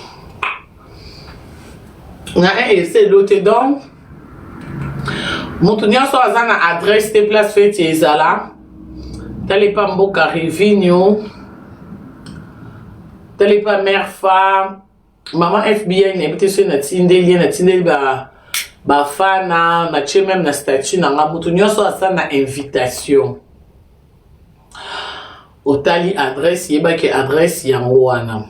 S1: Na un essai l'hôtel donc. Monte nya so azana adresse te place fête ezala. Tale pa mboka Rivigno. Tale pa mère femme. Maman FBI n'habite sur na tindeli ba fana na che même na statut na ngamutu nyonso asana invitation. Otali adresse yeba ke adresse yango wana.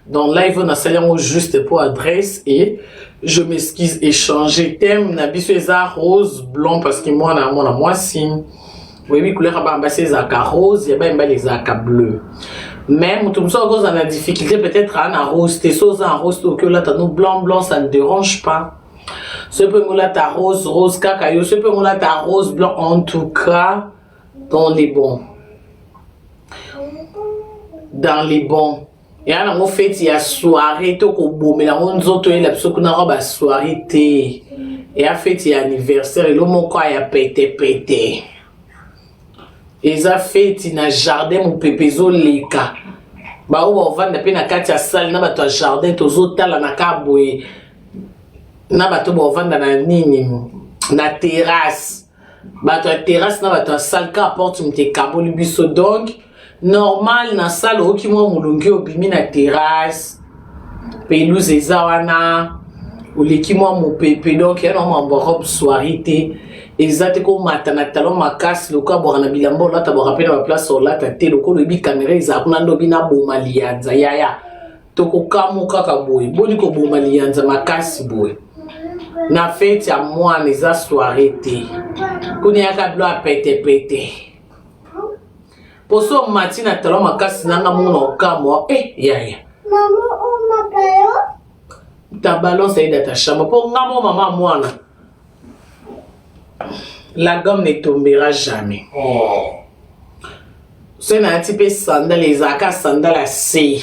S1: Donc là il faut na salango juste pour adresse et je m'excuse échanger thème na biso eza rose blanc parce que moi signe. Oui couleur ba mbase zaka rose yeba mbale zaka bleu. Même tout ça cause la difficulté peut-être à rose tes choses en rose que là t'as nous blanc ça ne dérange pas. Ce peut nous là ta rose cacaillou, ce peut nous là ta rose blanc en tout cas dans les bons. Dans les bons. Et là on fait il y a soirée to ko bomela on zoto la biso kuna roba soirée té. Et a fait il y a anniversaire et le mon quoi ya pété. Et ça fait il na jardin mon pépezo leka. Ba o vanda pe na kati ya salle na bato jardin tozo tala na kaboye. Na bato bo vanda na nini na terrasse. Bato terrasse na bato salle ka porte mte kaboli biso donc normal na salle oki mo mulungi obimi na terrasse. Pelouse ezawana oleki mo mo pepe donc ya no mo robe soirée té. Exacte comme matana talon makas le quoi boire na bilambo là ta boire na place là ta té le ko le bi caméra za kuna ndo bina boma lianza yaya to ko kamu kaka boy boni ko boma lianza makasi boy na fête ya moi les a soirée té kuni aka blo a pété poso matina talon makasi nanga mona kamo yaya
S2: Maman on m'appelle
S1: ta balance est dans ta chambre pour ngamo maman moi La gomme ne tombera jamais.
S3: Oh.
S1: C'est un petit peu sandal, les acas sandal à C.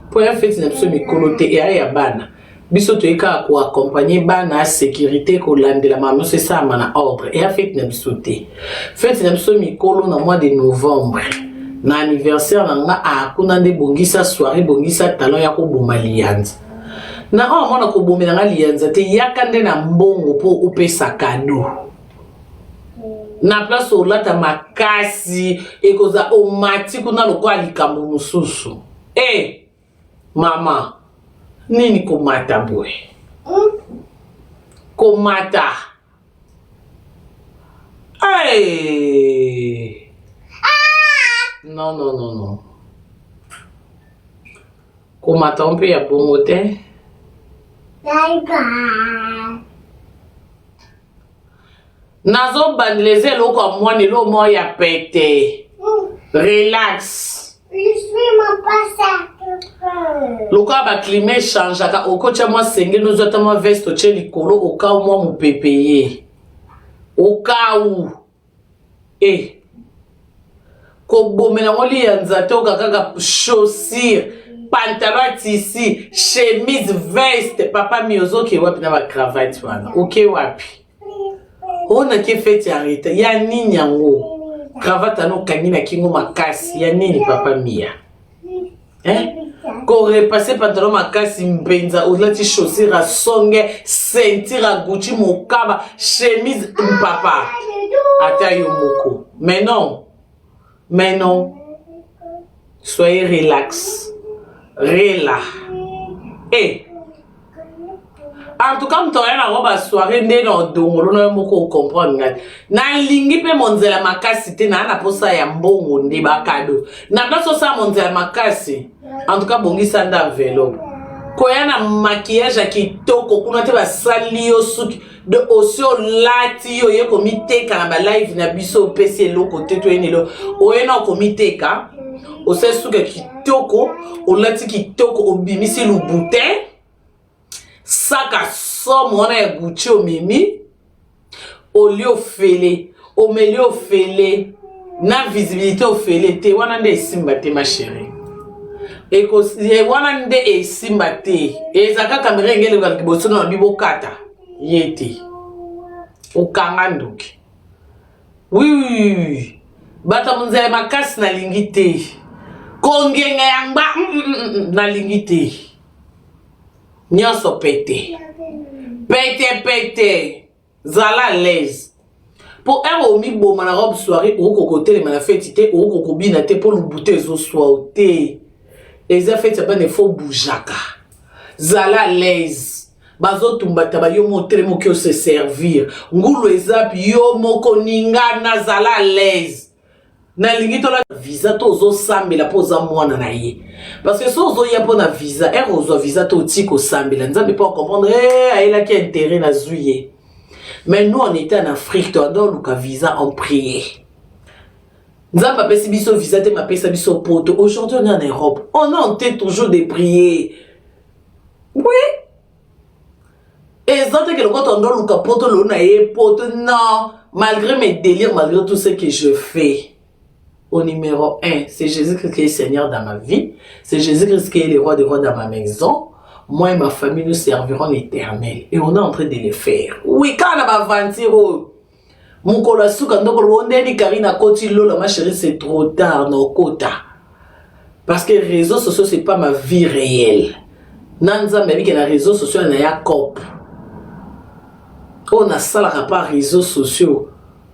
S1: Pour un fait, il n'y a pas de et à ban. Biso to eka ko accompagner bana sécurité ko lande la maman c'est ça mana ordre et a fait na bisoté fait na biso mikolo na mois de novembre na anniversaire na a kuna nde bongisa soirée bongisa talon ya ko boma lianza na mwana ko bomela nga lianza te yakande na mbongo po upesa cadeau na place olata makasi ekoza omati kuna lokwa likambo mususu mama nini komata boy komata non komata on peut ya bongo te
S2: Bye bye.
S1: nazo bandleze loko mwani lo moya pete relax.
S2: Je suis mon passage.
S1: Loko ba climat change aka okocha mwa senge nozo ta mwa veste che likolo oka mwa mupepeye oka u ko bomela ngoli ya nzate okaka chaussure pantalon tissu chemise veste papa miozoke wapi na ba cravate wana oke wapi ona ke fete arrêter ya nini yango cravate no kangina kingo makasi ya nini papa mia ko repasser pantalon makasi mpenza olati chaussure à songe ceinture à Gucci mokaba chemise papa ata yo moko mais non soyez relax en tout cas mtoya na roba soirée nde na dongolo na moko comprendre ngati na lingi pe monzela makasi te na posa ya mbongo nde ba cadeau na place ça monzela makasi en tout cas bongisa nda enveloppe koya na maquillage ya kitoko kuna te ba sali yo suki de osio lati yo ye komiteka na ba live na biso pesi eloko te to enelo oyena komiteka ose suki kitoko olati kitoko obimisi lubute saka somme wana ya Gucci omemi oli ofele omeli ofele na visibilité ofele te wana nde esimba te ma chérie wana nde esimba te ezaka kamera ngele kwa kiboso na bibo kata yete okanga nduki oui bata munzele makasi na lingi te kongenga yangba na lingi te nyonso pete zala l'aise pour un omi boma na robe soirée ou kokotelema na fête te ou kokobina te pour le bouter zo soir te eza fête pas ne faut boujaka zala l'aise bazo tumbata ba yo motere mo kyo se servir ngulu ezapi yo moko ningana zala l'aise na lingi to la visa to zo sambela poza mwana na ye parce que so zo ya pona visa ozo visa to tiko sambela nzambe pas comprendre aila qui intérêt na zuye mais nous on était en Afrique to adore luka visa en prier nzamba pesi biso visa te ma pesa biso poto aujourd'hui on est en Europe on a en tête toujours de prier oui et ça que le quand on doit luka poto lo na ye poto non malgré mes délires malgré tout ce que je fais. Au numéro 1, c'est Jésus-Christ qui est Seigneur dans ma vie. C'est Jésus-Christ qui est le roi des rois dans ma maison. Moi et ma famille, nous servirons l'Éternel. Et on est en train de le faire. Oui, quand on va avancer, mon colossou, quand on dit Karina Koti Lola, ma chérie, c'est trop tard, non, Kota. Parce que les réseaux sociaux, c'est pas ma vie réelle. Nanza, mais que les réseaux sociaux, on a un cop. On a ça, la pas réseaux sociaux.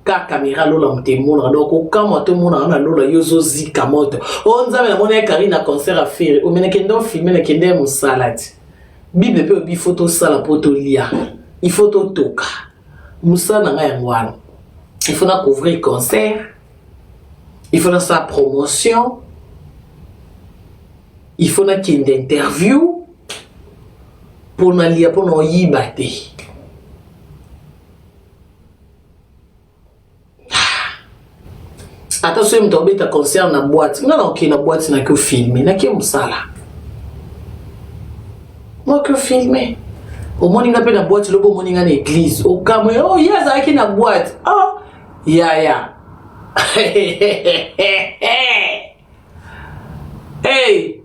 S1: Ka caméra lola mtemona donc kama temona na lola yozo zika moto onza na mona Karina concert à faire o mena kendo filmer na kende mo salade bible pe bi photo sala poto lia il faut toka musana nga yangwana il faut na couvrir concert il faut na sa promotion il faut na kende interview pour na lia pour no yibate. Attention, je me suis concert na boîte. Non, na boîte na que filmer, na que musala. Moi que filmer. Au moninga pe na boîte lobo moninga na église. Au kamwe oh yes aki na boîte. Oh ya. Hey.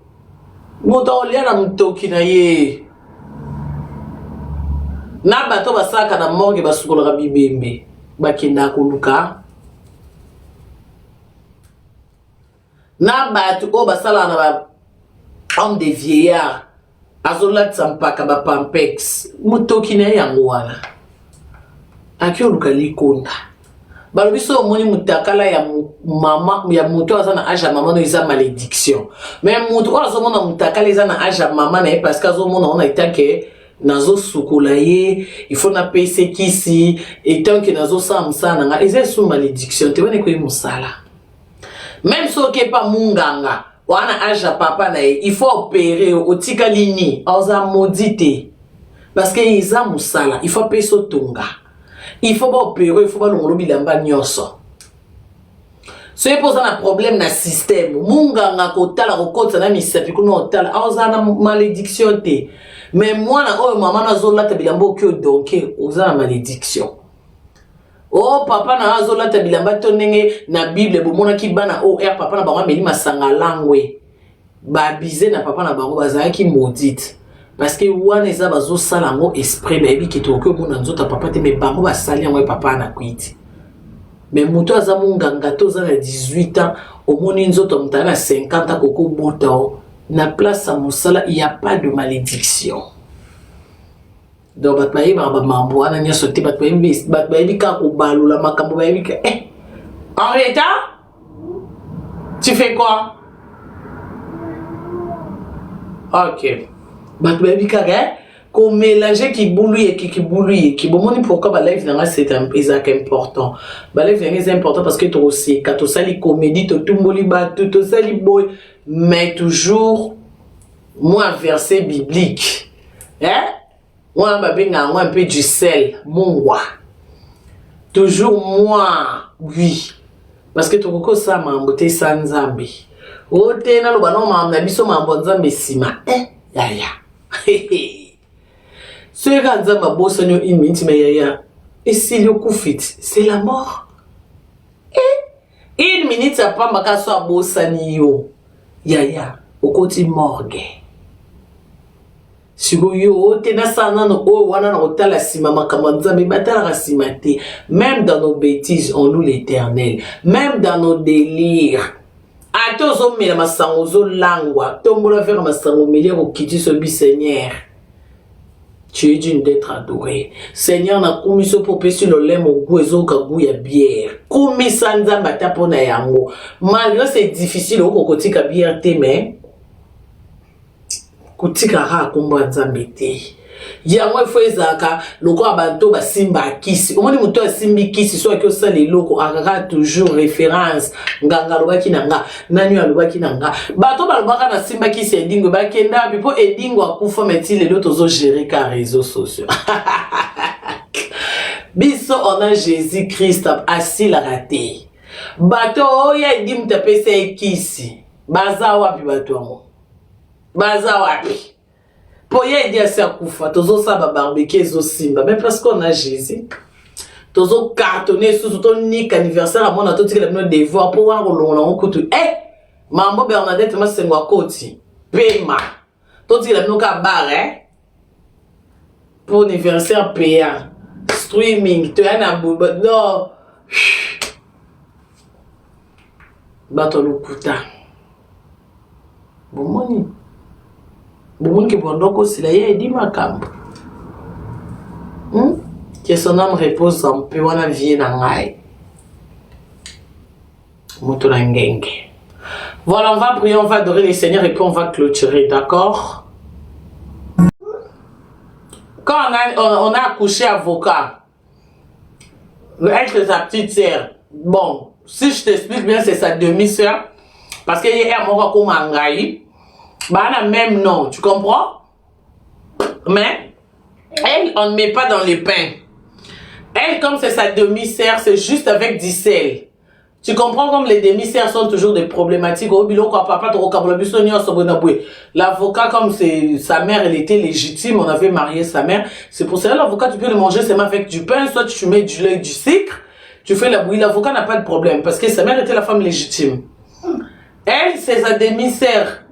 S1: Moto olia na mtoki na ye. Na bato basaka na morgue basukola bibembe. Bakenda koluka. Na bato o basala na ba homme de vieillard. Azola tsampaka ba pampex. Mutoki na yango wana. Aki oluka likonda. Balobiso moni mutakala ya mama ya muto azana aja mama no isa malédiction. Mais muto ozo mona mutakala isa na aja mama na parce que azo mona on a été que nazo sukola ye, il faut na pese kisi et tant que nazo samsana nga isa sous malédiction te wone ko musala. Même so ke pa munganga wana aja papa na ye, il faut opérer otika lini oza maudité parce que isa musala, il faut pese tonga. Il faut pas opérer, il faut pas l'ongolo bilamba nyonso. C'est pour ça un problème na système. Munganga kotala kokota na misapi kuno otala oza na malédiction te. Mais moi na oh maman na zola ta bilamba okyo donc oza na malédiction. Oh papa na azola ta bilamba tonenge na Bible bomona ki bana oh er papa na bango meli masanga langwe. Ba bize na papa na bango bazaki maudite. Parce que wana eza bazo sala ngo esprit baby ki to ko mona nzota papa te mais bango basali ngo papa na kwiti. Mais muto aza munganga to za na 18 ans au moni nzoto mutana na 50 ans koko boto na place à musala il y a pas de malédiction. Donc bat bayi ba mambo wana nya sote bat bayi ka ko balula makambo bayi ka Henrietta, tu fais quoi? OK. Bat baby kaga ko mélanger ki bouluye ki bomoni pourquoi ba live nanga c'est important. Ba live nanga c'est important parce que to aussi quand to sali comédie to tumboli ba to sali boy mais toujours moi verset biblique. Hein? Moi ba benga un peu du sel, mongwa. Toujours moi oui. Parce que to koko sa mambote sanzambi. O te na lo ba no mam na biso mambonzambe sima. Ya. Ce que ma bosse nous imite mais et si le coup fit c'est la mort. Une minute après ma casse à bosse yo ya au côté morgue. Sigo yo tena sana no o wana na otala sima makamanza me batala rasimate même dans nos bêtises on loue l'Éternel même dans nos délires. Atozo mela masango zo langwa tombola faire masango melia ko kiti so bi Seigneur. Tu es digne d'être adoré. Seigneur na kumiso pour pesi le lait mon goût ezo ka goût ya bière. Kumisa nzamba tapona yango. Malgré c'est difficile au kokotika bière te mais kotika ra komba nzambe te. Yango faut ezaka loko abantu basimba kisi. Omoni muto asimbi kisi so akyo sale loko akaka toujours référence nganga lobaki nanga nani alobaki nanga. Bato balobaka na simba kisi edingo bakenda bipo edingo akufa metile lelo tozo gérer ka réseaux sociaux. Biso on a Jésus Christ assis la raté. Bato oya edim tapese kisi. Baza wapi bato amo. Baza wapi. Pour y aider à se koufa, tozo sa barbecue zo simba, mais parce qu'on a Jésus. Tozo cartonné sous ton unique anniversaire à mon ato tiki la mino devoir pour voir on on kutu. Mambo Bernadette ma sengwa koti. Pema. To tiki la mino ka bar pour anniversaire payant. Streaming, tu as un abouba. Non. Bato lukuta. Bon moni. Bon qui bondoko sila ye di makambo. Que son âme repose en paix wana vie na ngai. Moto na ngenge. Voilà, on va prier, on va adorer les seigneurs et puis on va clôturer, d'accord? Quand on a accouché avocat, avec sa petite sœur, bon, si je t'explique bien, c'est sa demi-sœur, parce qu'il y a un moment comme Angaï. Bah, on a même nom, tu comprends? Mais, elle, on ne met pas dans le pain. Elle, comme c'est sa demi-sœur, c'est juste avec du sel. Tu comprends comme les demi-sœurs sont toujours des problématiques. L'avocat, comme sa mère, elle était légitime, on avait marié sa mère. C'est pour ça l'avocat, tu peux le manger seulement avec du pain, soit tu mets du lait, du sucre, tu fais la bouillie. L'avocat n'a pas de problème parce que sa mère était la femme légitime. Elle, c'est sa demi-sœur.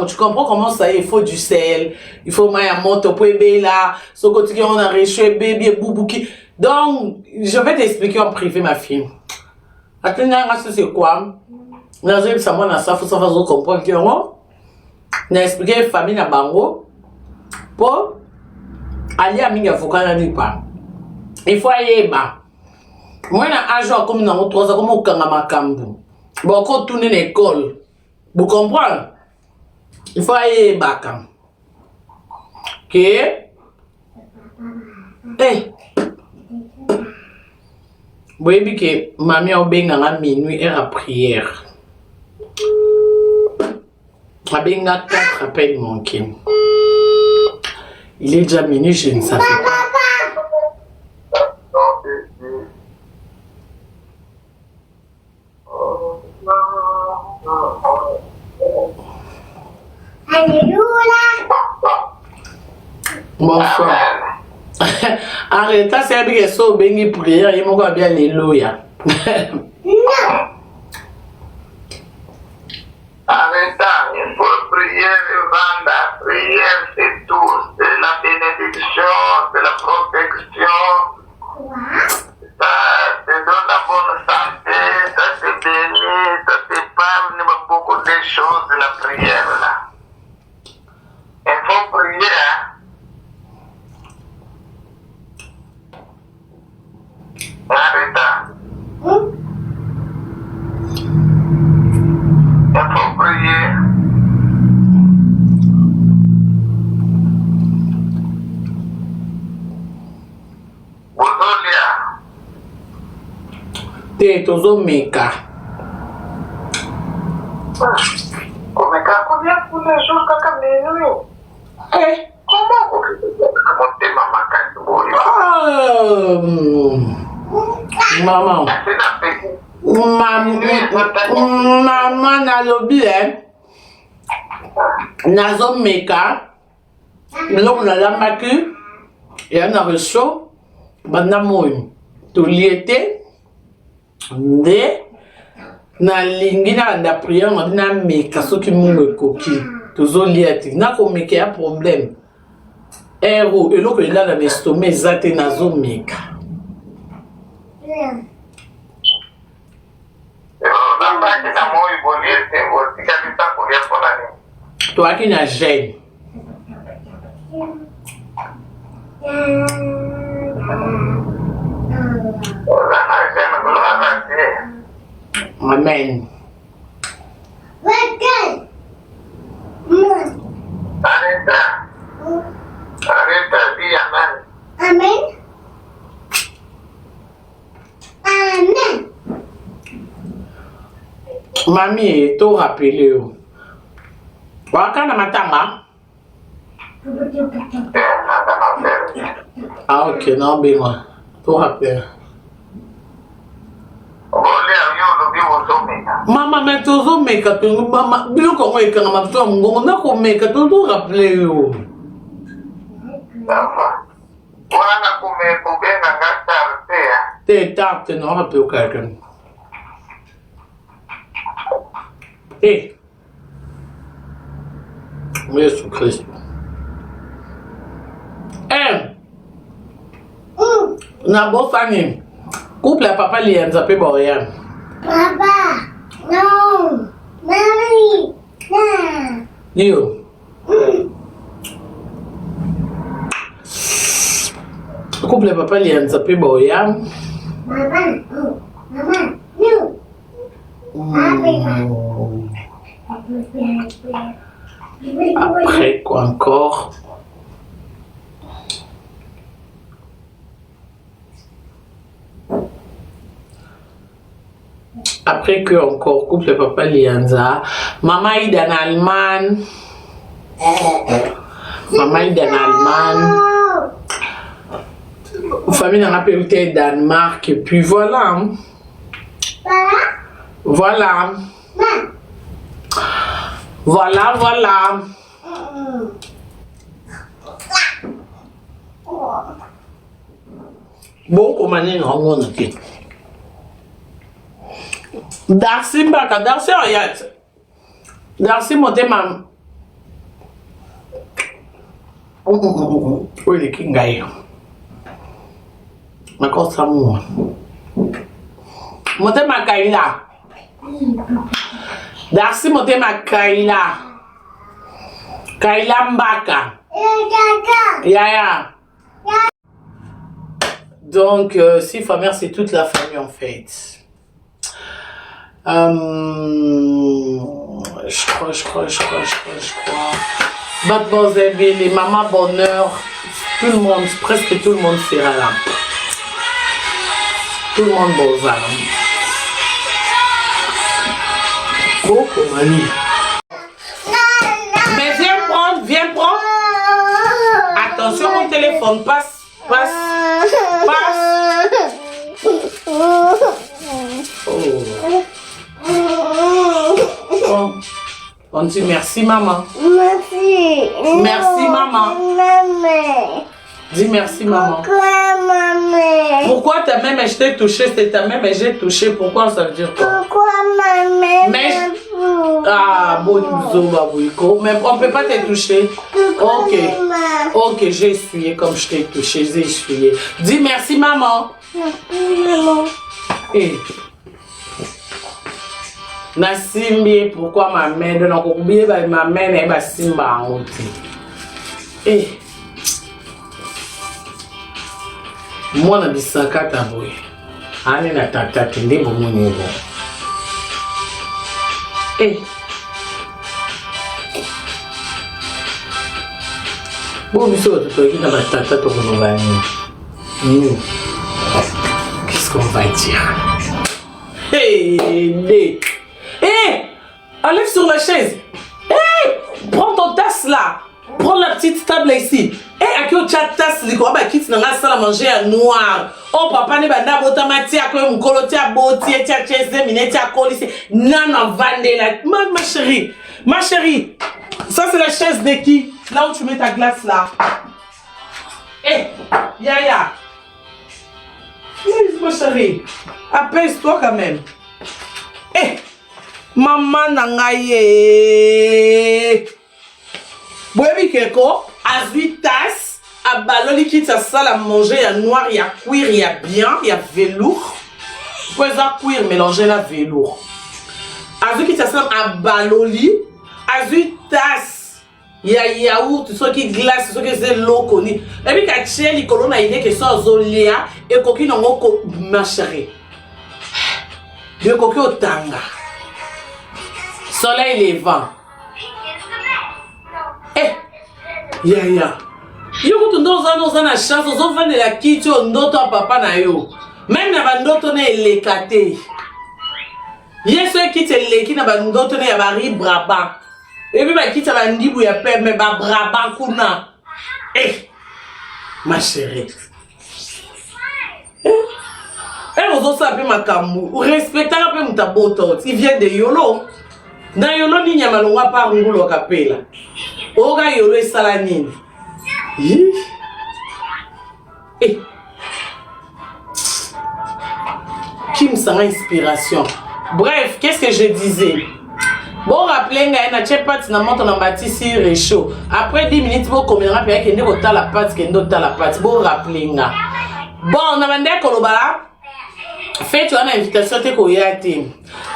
S1: Tu comprends comment ça est? Il faut du sel, il faut maya moto, là, ce côté on a réché, bébé, boubouki. Donc, je vais t'expliquer en privé, ma fille. Attends, c'est quoi? Dans une samoa na safu ça va comprendre que on n'a expliqué famille na bango pour aller à minga avocat na pas. Il faut aller bas. Moi na agent comme na 3 ans comme au kanga makambu. Bon quand tourner l'école. Vous comprenez? Il faut aller bas quand. OK? Eh. Oui, bien que mamie a bien à minuit et à prière. A bien à 4 appels manqués. Il est déjà minuit, je ne sais pas. Bonsoir. Arrête, c'est bien ça, bien prière, il m'a bien alléluia.
S3: Arrête, il faut prier, Vanda. Prière, c'est tout. C'est la bénédiction, c'est la protection. Ça te donne la bonne santé, ça te bénit, ça te parle beaucoup de choses, la prière là. Il faut prier, hein. Arrête. Il faut prier. Bozolia.
S1: Te tozo meka.
S3: Omeka combien pour les jours kaka minuit?
S1: Eh.
S3: Comment vous monter maman
S1: Maman. Maman na lobby nazo meka lo na la maki ya na reso banda moyo to liete nde na lingi na nda prière na meka soki mungu ekoki tozo liete na ko meka ya problème ero eloko elala na estomac ezate nazo meka. Toi qui n'as gêne. Amen.
S2: Amen. Amen.
S1: Mamie, tu rappelé. Wakana matanga? Ah ok, non, ben moi. Tu rappelé. Mama, mais tu as meka tu mama, bio ko meka na mapso mungu na ko meka tu rappelé yo.
S3: Wana kumekubenga ngastarte.
S1: Te tarte no rappelé quelqu'un. Eh. Jésus Christ. Na bo fani. Couple papa li en zape boyan.
S2: Papa, no, mommy, no.
S1: Yo. Couple papa li en zape boyan.
S2: Mama, no, mama, no.
S1: Après quoi encore? Après que encore couple papa Lianza, maman est en Allemagne. Maman est en Allemagne. Famille n'a pas été Danemark et puis voilà. Voilà. Voilà, voilà. Bon, comment on est en Darcy Mbaka, Darcy Oyat. Darcy Motema. Oui, les Kingaï. Ma cause ça moi. Motema Kaila. Darcy Motema Kaila. Kaila Mbaka. Yaya. Donc, si famille, c'est toute la famille en fait. Je crois. Mademoiselle Billy, Maman Bonheur, tout le monde, presque tout le monde sera là. Tout le monde bosa. Beaucoup, Mani. Mais viens prendre. Attention, mon téléphone passe. Oh. On dit merci maman. Merci maman. Dis merci maman. Pourquoi ta main je t'ai touché? C'est ta main mais j'ai touché. Pourquoi ça veut dire quoi?
S2: Pourquoi ma main?
S1: Ah bon mais on peut pas te toucher. Ok, j'ai essuyé comme je t'ai touché, j'ai essuyé. Dis merci maman.
S2: Merci maman.
S1: Eh. Nasimbi, pourquoi ma main? Donc oublier ma main et ma simba en outil. Eh. Moi na bisaka taboy. Ani na tata tende bo moni bo. Eh. Bon, biso to qui na batata to ko ba ni. Qu'est-ce qu'on va dire? Hey, enlève sur la chaise. Prends ton tasse là. Prends la petite table ici. À qui tu as tasse, tu vas quitter dans la salle à manger à noir. Oh papa ne va pas automatiquement à quoi mon colotie à beauté, tu as chaise, minette à coller. Non, vandé là. Ma chérie. Ça c'est la chaise de qui? Là où tu mets ta glace là. Yaya. Ma chérie. Apaise-toi quand même. Maman nangaye. Boebi keko, à 8 tasses, à baloli qui ta salle à manger, il y a noir, il y a cuir, il y a bien, il y a velours. Vous pouvez cuir mélanger la velours. À 8 qui ta salle à baloli, à 8 tasses, il y a yaourt, ce qui glace, ce qui c'est l'eau connue. Et puis quand tu as les colonnes à idée que ça zoléa et coquille n'ont pas ma chérie. De coquille au tanga. Soleil levant. Yaya. Yo kutu ndoza na chance, ozo vende la kiti o ndoto a papa na yo. Même na bandoto ne elekate. Yeso kiti eleki na bandoto ne ya bari braba. Et puis ba kiti ba ndibu ya pe me ba braba kuna. Ma chérie. Ozo sape makambu. Ou respecter un peu mutaboto. Il vient de Yolo. Dans Yolo ni nyamalongwa pa ngulo kapela. Oga Yolo e salanine. Qui me sent inspiration. Bref, qu'est-ce que je disais? Bon, rappelez, na pas na monte na bâtisse réchaud. Après 10 minutes, vous communera puis qu'il n'y a la pâte, qu'il n'y a la pâte. Bon, rappelez. Bon, on a vendu kolobala. Fait une invitation te koyate.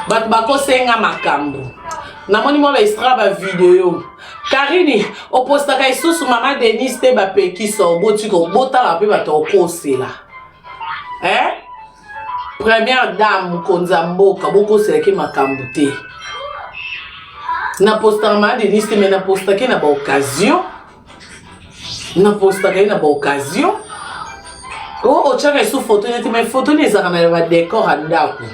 S1: Bat bako senga makambo. Na moni mo ba extra ba vidéo. Karini, o posta ka isusu mama Denise te ba peki so botiko bota la pe ba to kose la. Première dame konza mboka boko seleki makambo te. Na posta mama Denise te me na posta ke na ba occasion. Na posta ke na ba occasion. Oh, tu as sous photo, mais photo les a ramené décor à ndako.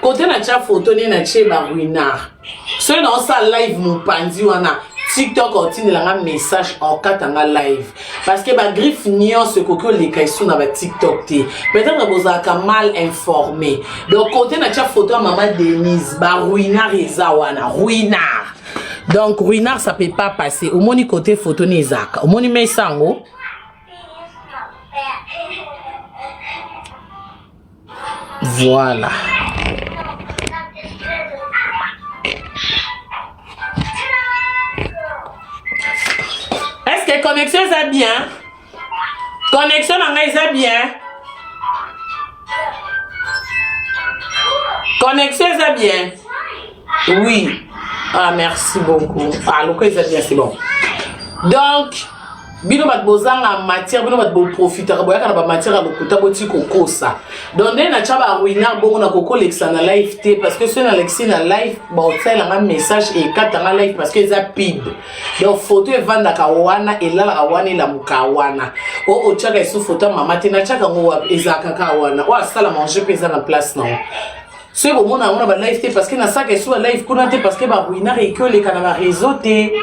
S1: Côté na cha photo ni na che ba ruinard. Ce dans sa live mon pandi wana. TikTok otine langa message en katanga live parce que ba griffe nion ce que les questions na ba TikTok té peut-être bozaka mal informé donc côté na tia photo maman Denise ba ruinard ezawana ruinard donc ruinard ça peut pas passer au moni côté photo ni ezaka au moni mesango voilà. Est-ce que connexion ça bien? Connexion en ça bien? Connexion ça bien? Oui. Ah merci beaucoup. Ah le ça bien c'est bon. Donc bino bat bozanga matière bino bat bo profiter boya kana ba matière a lokuta boti kokosa donc na chaba ruina bongo na koko lexa na live té parce que ce na lexi na live ba otela nga message et katanga live parce que za pib donc photo e vanda ka wana elala ka wana la mukawana o chaka isu photo mama té na chaka ngo ezaka ka wana wa sala manger pesa na place non c'est bon on a ba live té parce que na saka isu live kuna té parce que ba ruina et que les kana ba réseau té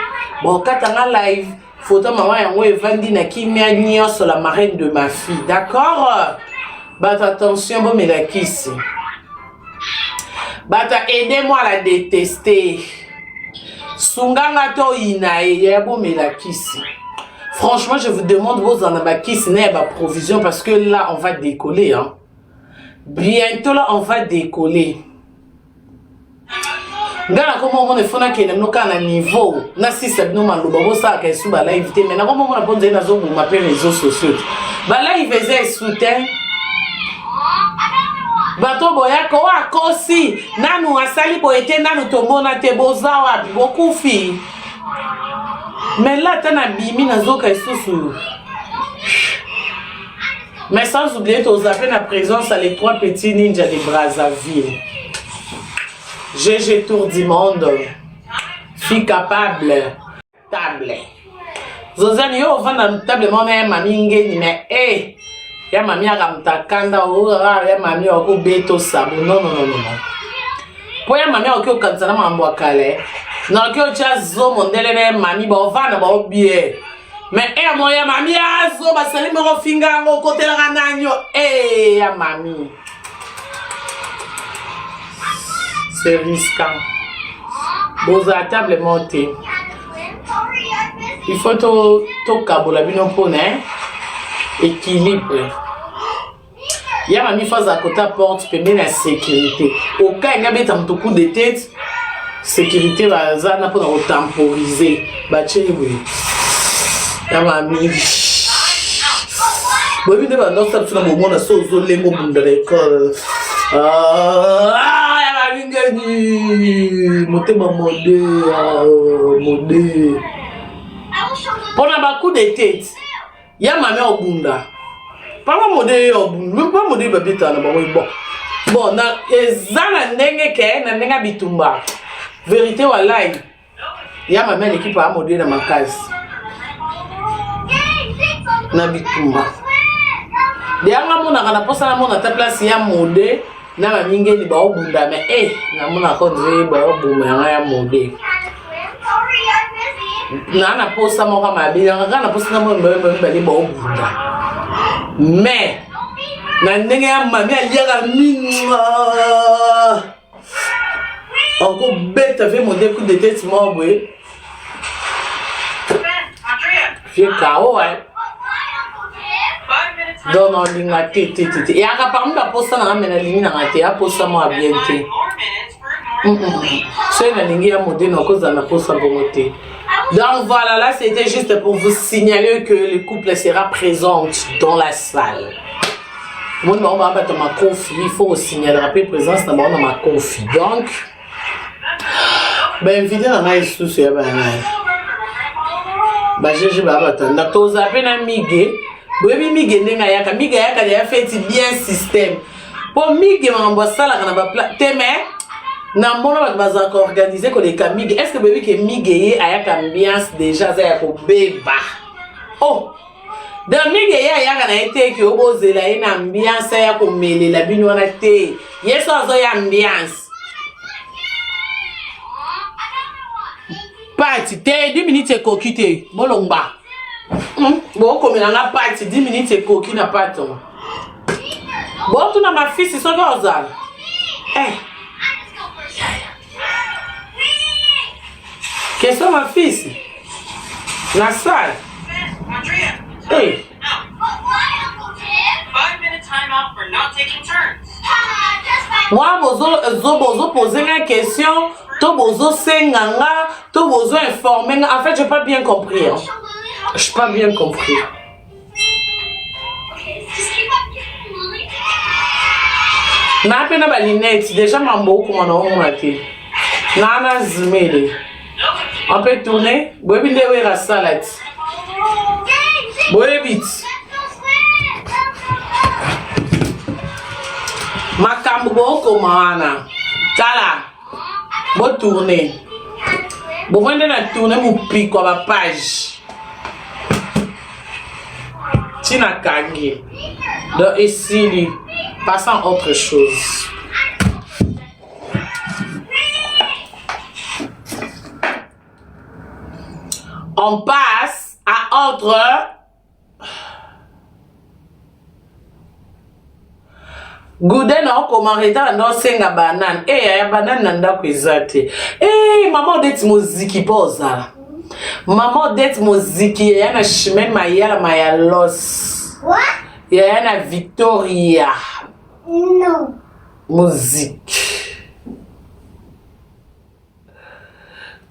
S1: bon katanga live photo maman yango evandi na kimia nyonso la marraine de ma fille d'accord bata attention bon melakisi bata aidez-moi à la détester sunganga to inae ya bon melakisi franchement je vous demande vos anabakisi na ba provision parce que là on va décoller hein bientôt là on va décoller. Ngana comme on est fona kena no kana niveau na sisa bino maloba bo sa ka suba live té mais na comme on a ponze na zo ma pe réseaux sociaux ba live eza soutien bato boya ko akosi nanu asali bo été nanu tomona te bozawa beaucoup fi mais là tana bimi na zo ka susu mais sans oublier aux appels à présence à les trois petits ninjas de Brazzaville. GG Tour du monde, fille capable, table. Zozani yo vanda table mona mami ngeni mais eh ya mami akamtakanda o ya mami oko beto sabu non. Po ya mami oko kansana mambo akale. Na oko cha zo mondele ne mami ba vanda ba obie. Mais eh mo ya mami azo ba sali mo finga ngo kotela kananyo ya mami. C'est risquant. Boza à table montée. Il faut tout kabola bino pone équilibre. Ya mami face à côté porte permet la sécurité. Au cas il y a bien un coup de tête, sécurité va zana pour nous temporiser. Baché oui. Ya mami. Bon bien devant nous ça sur le moment na so zo lengo bunda l'école. Motema modé. Pendant ba coup de tête, ya mami obunda. Papa modé obunda, pas modé babita na bango bon. Bon na ezana ndenge ke na ndenga bitumba. Vérité wallahi. Ya mami l'équipe a modé na makazi. Na bitumba. Deanga mona kana posa na mona ta place ya modé. Na mami ngeni ba obunda mais na mona konze ba obuma ya modé. Na posa mo kama bila na posa na mo mbali ba obunda. Mais na ndenge ya mami aliaka minwa. Encore bête avec mon coup de tête moi boy. J'ai KO hein. Donc on linga tete et aka parmi la posta na mena linga na te a posta mo abiente c'est la linga moderne cause na posta bongote. Donc voilà, là c'était juste pour vous signaler que le couple sera présent dans la salle. Moi on va pas ma confi, il faut signaler après présence dans ma confi. Donc ben vidéo na ngai sous ya ba ngai ba jeje ba batanda to zape na mige. Boyebi mige ndenga yaka ya fait bien système pour mige mambo sala kana ba teme na mona ba bazaka organiser ko les kamige. Est-ce que boyebi ke mige ye ayaka ambiance déjà za ya ko beba oh dans mige ye ayaka na été ki obozela ye na ambiance ya ko melela bino na te yeso azo ya ambiance Parti, 10 minutes et coquille, bolomba. Bon, comme il y a un parti, 10 minutes et coquille n'a pas ton. Bon, tu n'as ma fille, c'est son gazal. Eh. Qu'est-ce que ma fille? La salle. Hey.
S4: 5-minute time out for not taking turns.
S1: Moi, bozo poser une question, to bozo senganga, to bozo informer. En fait, j'ai pas bien compris. Hein. J'ai pas bien compris. Na pena ba linette, déjà mambo comment on m'a dit. Nana zmele. On peut tourner. Boebi ndewe la salade. Boebi. Makambo komana. Tala. Bo tourner. Bo vende na tourner mu pico ma page. Tina kangi. Donc ici, passons à autre chose. On passe à autre. Gouden non comment reta non senga banane. Eh ya banane nanda kwezate. Eh maman det muziki poza. Maman det muziki yana shimen mayala mayalos.
S2: What?
S1: Yana Victoria.
S2: No.
S1: Musique.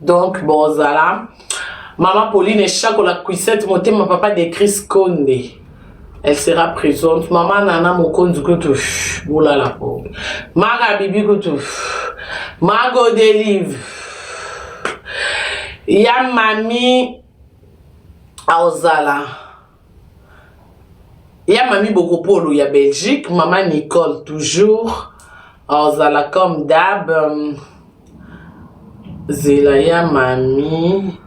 S1: Donc bozala. Maman Pauline et Chaco la cuissette monté mon papa de Chris Konde. Elle sera présente. Maman Nana Mokondi Koutouf. Oula la pauvre. Maga Bibi Koutouf. Mago Delive. Ya Mami Aozala. Ya Mami Bokopolo, ya Belgique. Maman Nicole toujours. Aozala comme d'hab. Zela ya Mami.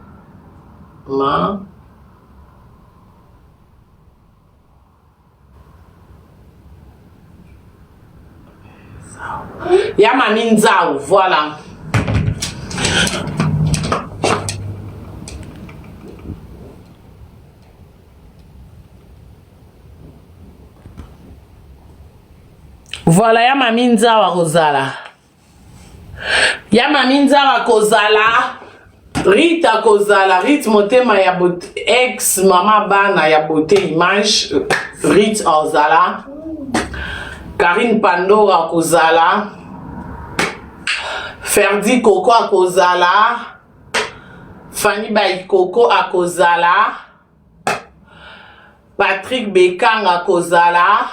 S1: Ya Mami Nzao, voilà. Voilà, ya Mami Nzao a Kozala. Ya Mami Nzao a Kozala. Rita Kozala, Rita Motema ya bote, ex mama bana ya bote image, Rita Ozala, Karine Pandora Kozala, Ferdi Coco a Kozala, Fanny Bayi Coco a Kozala, Patrick Bekang a Kozala,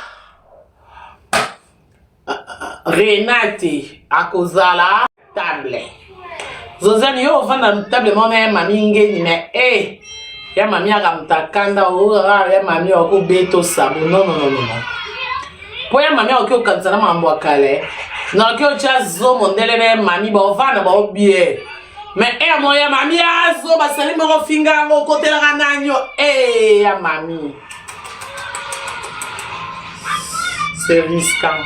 S1: Renate a Kozala, Table. Zozani yo vanda table mona ya mami ngeni na ya mami akamtakanda ya mami wako beto sabu no. Po ya mami wako kanzana mambo akale na wako cha zo mondele na mami ba vanda ba obie mais mo ya mami azo ba sali mo finga ngo kotela kananyo ya mami c'est risquant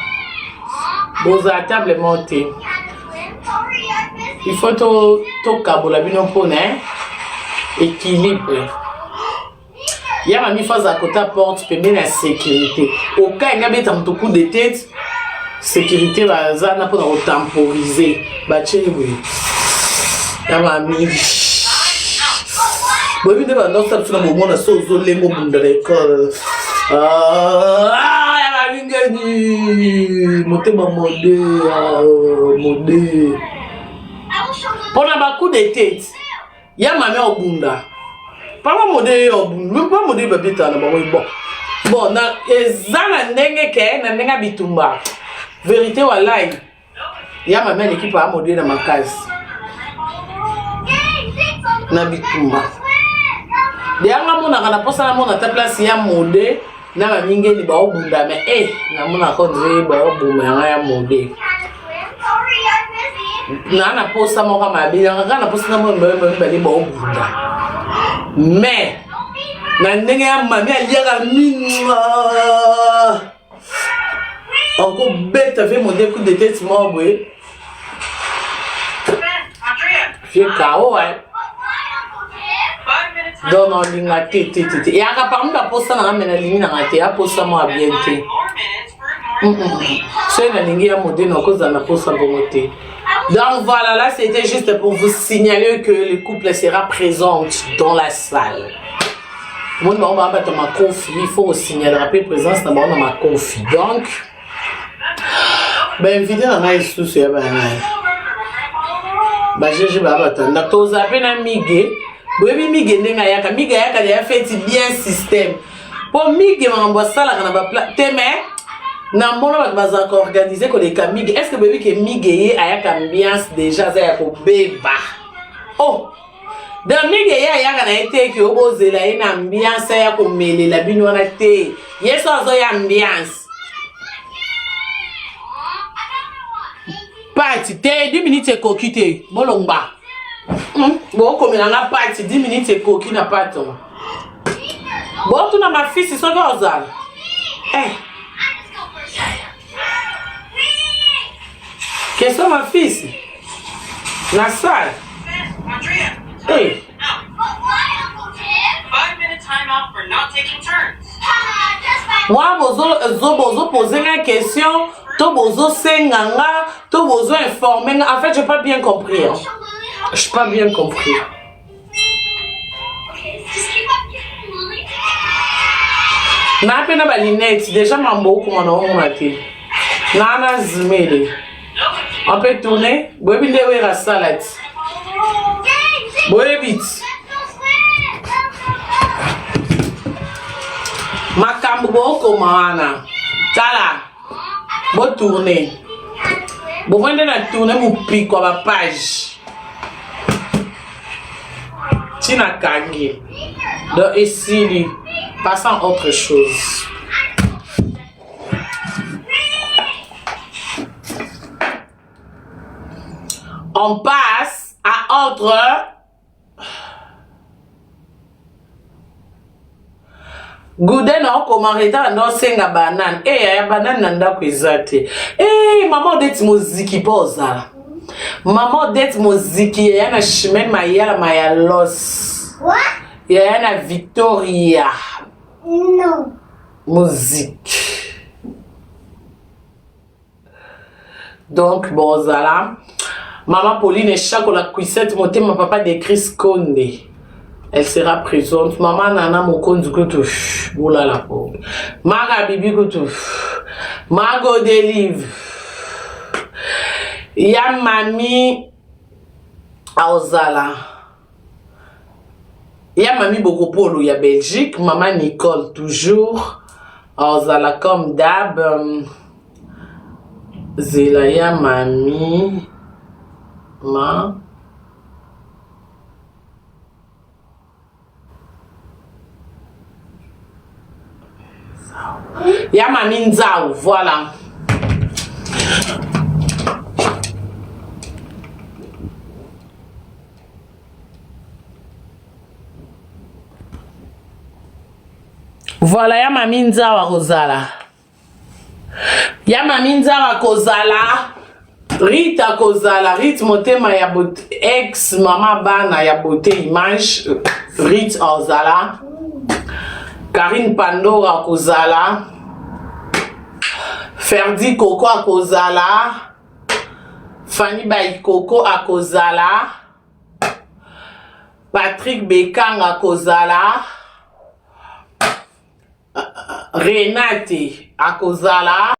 S1: boza table monte. Il faut to kabola bino pona équilibre. Ya mami face à côté porte permet la sécurité. Au cas il y a bien un coup de tête, sécurité va zana pour temporiser. Ba oui. Ya mami. Bon il devait non ça sur le moment so lengo bunda l'école. Ya mami ngani motema modé. Pendant ma coup de tête, il y a ma mère au bunda. Pas ma modé au bunda, pas modé babita na bon. Bon, na ezana ndenge ke na ndenga bitumba. Vérité wallahi. Il y a ma mère l'équipe a modé dans ma case. Na bitumba. Dianga mona kana posa na mona ta place ya modé na ma mingeni ba au bunda mais na mona ko ndre ba au bunda ya modé. Nana posa moka mabila ngana posa na mo mbali ba obunda mais na ndenge ya mami aliaka minwa encore bête fait mon coup de tête moi boy j'ai KO ouais Donc non linga te et aka parmi ba posa na mena lingi na ngate ya posa mo bien te
S4: 5 more minutes for ignoring the lead.
S1: c'est la lingi ya modé na cause na posa bongo te. Donc voilà, là c'était juste pour vous signaler que le couple sera présent dans la salle. Moi, je vais ma confie, il faut signaler rappeler présence dans ma confie. Donc, ben invité dans ma sous sur ben je vais attendre. Donc, vous avez un migué, vous avez migué n'enga yaka déjà fait bien système. Pour migué m'envoie ça là quand on va plater mais na mbono ba bazaka organiser ko les kamige. Est-ce que bébé que migué ayaka ambiance déjà ça ya ko beba. Oh. Dans migué ayaka na été que obozela une ambiance ya ko melela bino na te. Yeso azo ya ambiance. Parti te 10 minutes et coquille bolongba. Bon comme na nga parti 10 minutes et coquille na pas ton. Bon tu na ma fille c'est ça gozal. Eh. Quelle est ma fille? La salle.
S4: Andrea,
S1: Hey.
S4: out. 5-minute timeout for not taking turns.
S1: Moi, bozo poser une question, to bozo senganga, to bozo informer. En fait, j'ai pas bien compris. Hein. J'ai pas bien compris. Na pena ba lunette, déjà mambo comment on a été. Na zmele. On peut tourner. Bobi ndewe la salade. Bobi vite. Makambo boko maana. Tala. Bo tourner. Bo vende na tourner mu pico ba page. Tina kangi. Donc ici, passons à autre chose. On passe à autre. Gouden on comment non senga banane. Ya banane nanda kwezate. Maman det muziki poza. Maman det muziki ya na chemin mayala mayalos.
S2: What?
S1: Ya na Victoria.
S2: No.
S1: Musique. Donc bozala. Maman Pauline et Chacola Cuissette, mon thème, mon papa de Chris Conde. Elle sera présente. Maman Nana Mokondu Koutou. Oula la pauvre. Maga Bibi Koutou. Mago Delive. Ya Mami Aozala. Ya Mami Bokopolo, ya Belgique. Maman Nicole, toujours. Aozala comme d'hab. Zela ya Mami. Ma. Ya Mami Nzao, voilà. Voilà, ya Mami Nzao a Rosala. Ya Mami Nzao a Kozala. Rita Kozala, Rita motema ya bote ex mama bana ya bote image Rita Ozala. Karine Pandora Kozala. Ferdi Coco a Kozala. Fanny Baikoko a Kozala. Patrick Bekang a Kozala. Renate a Kozala.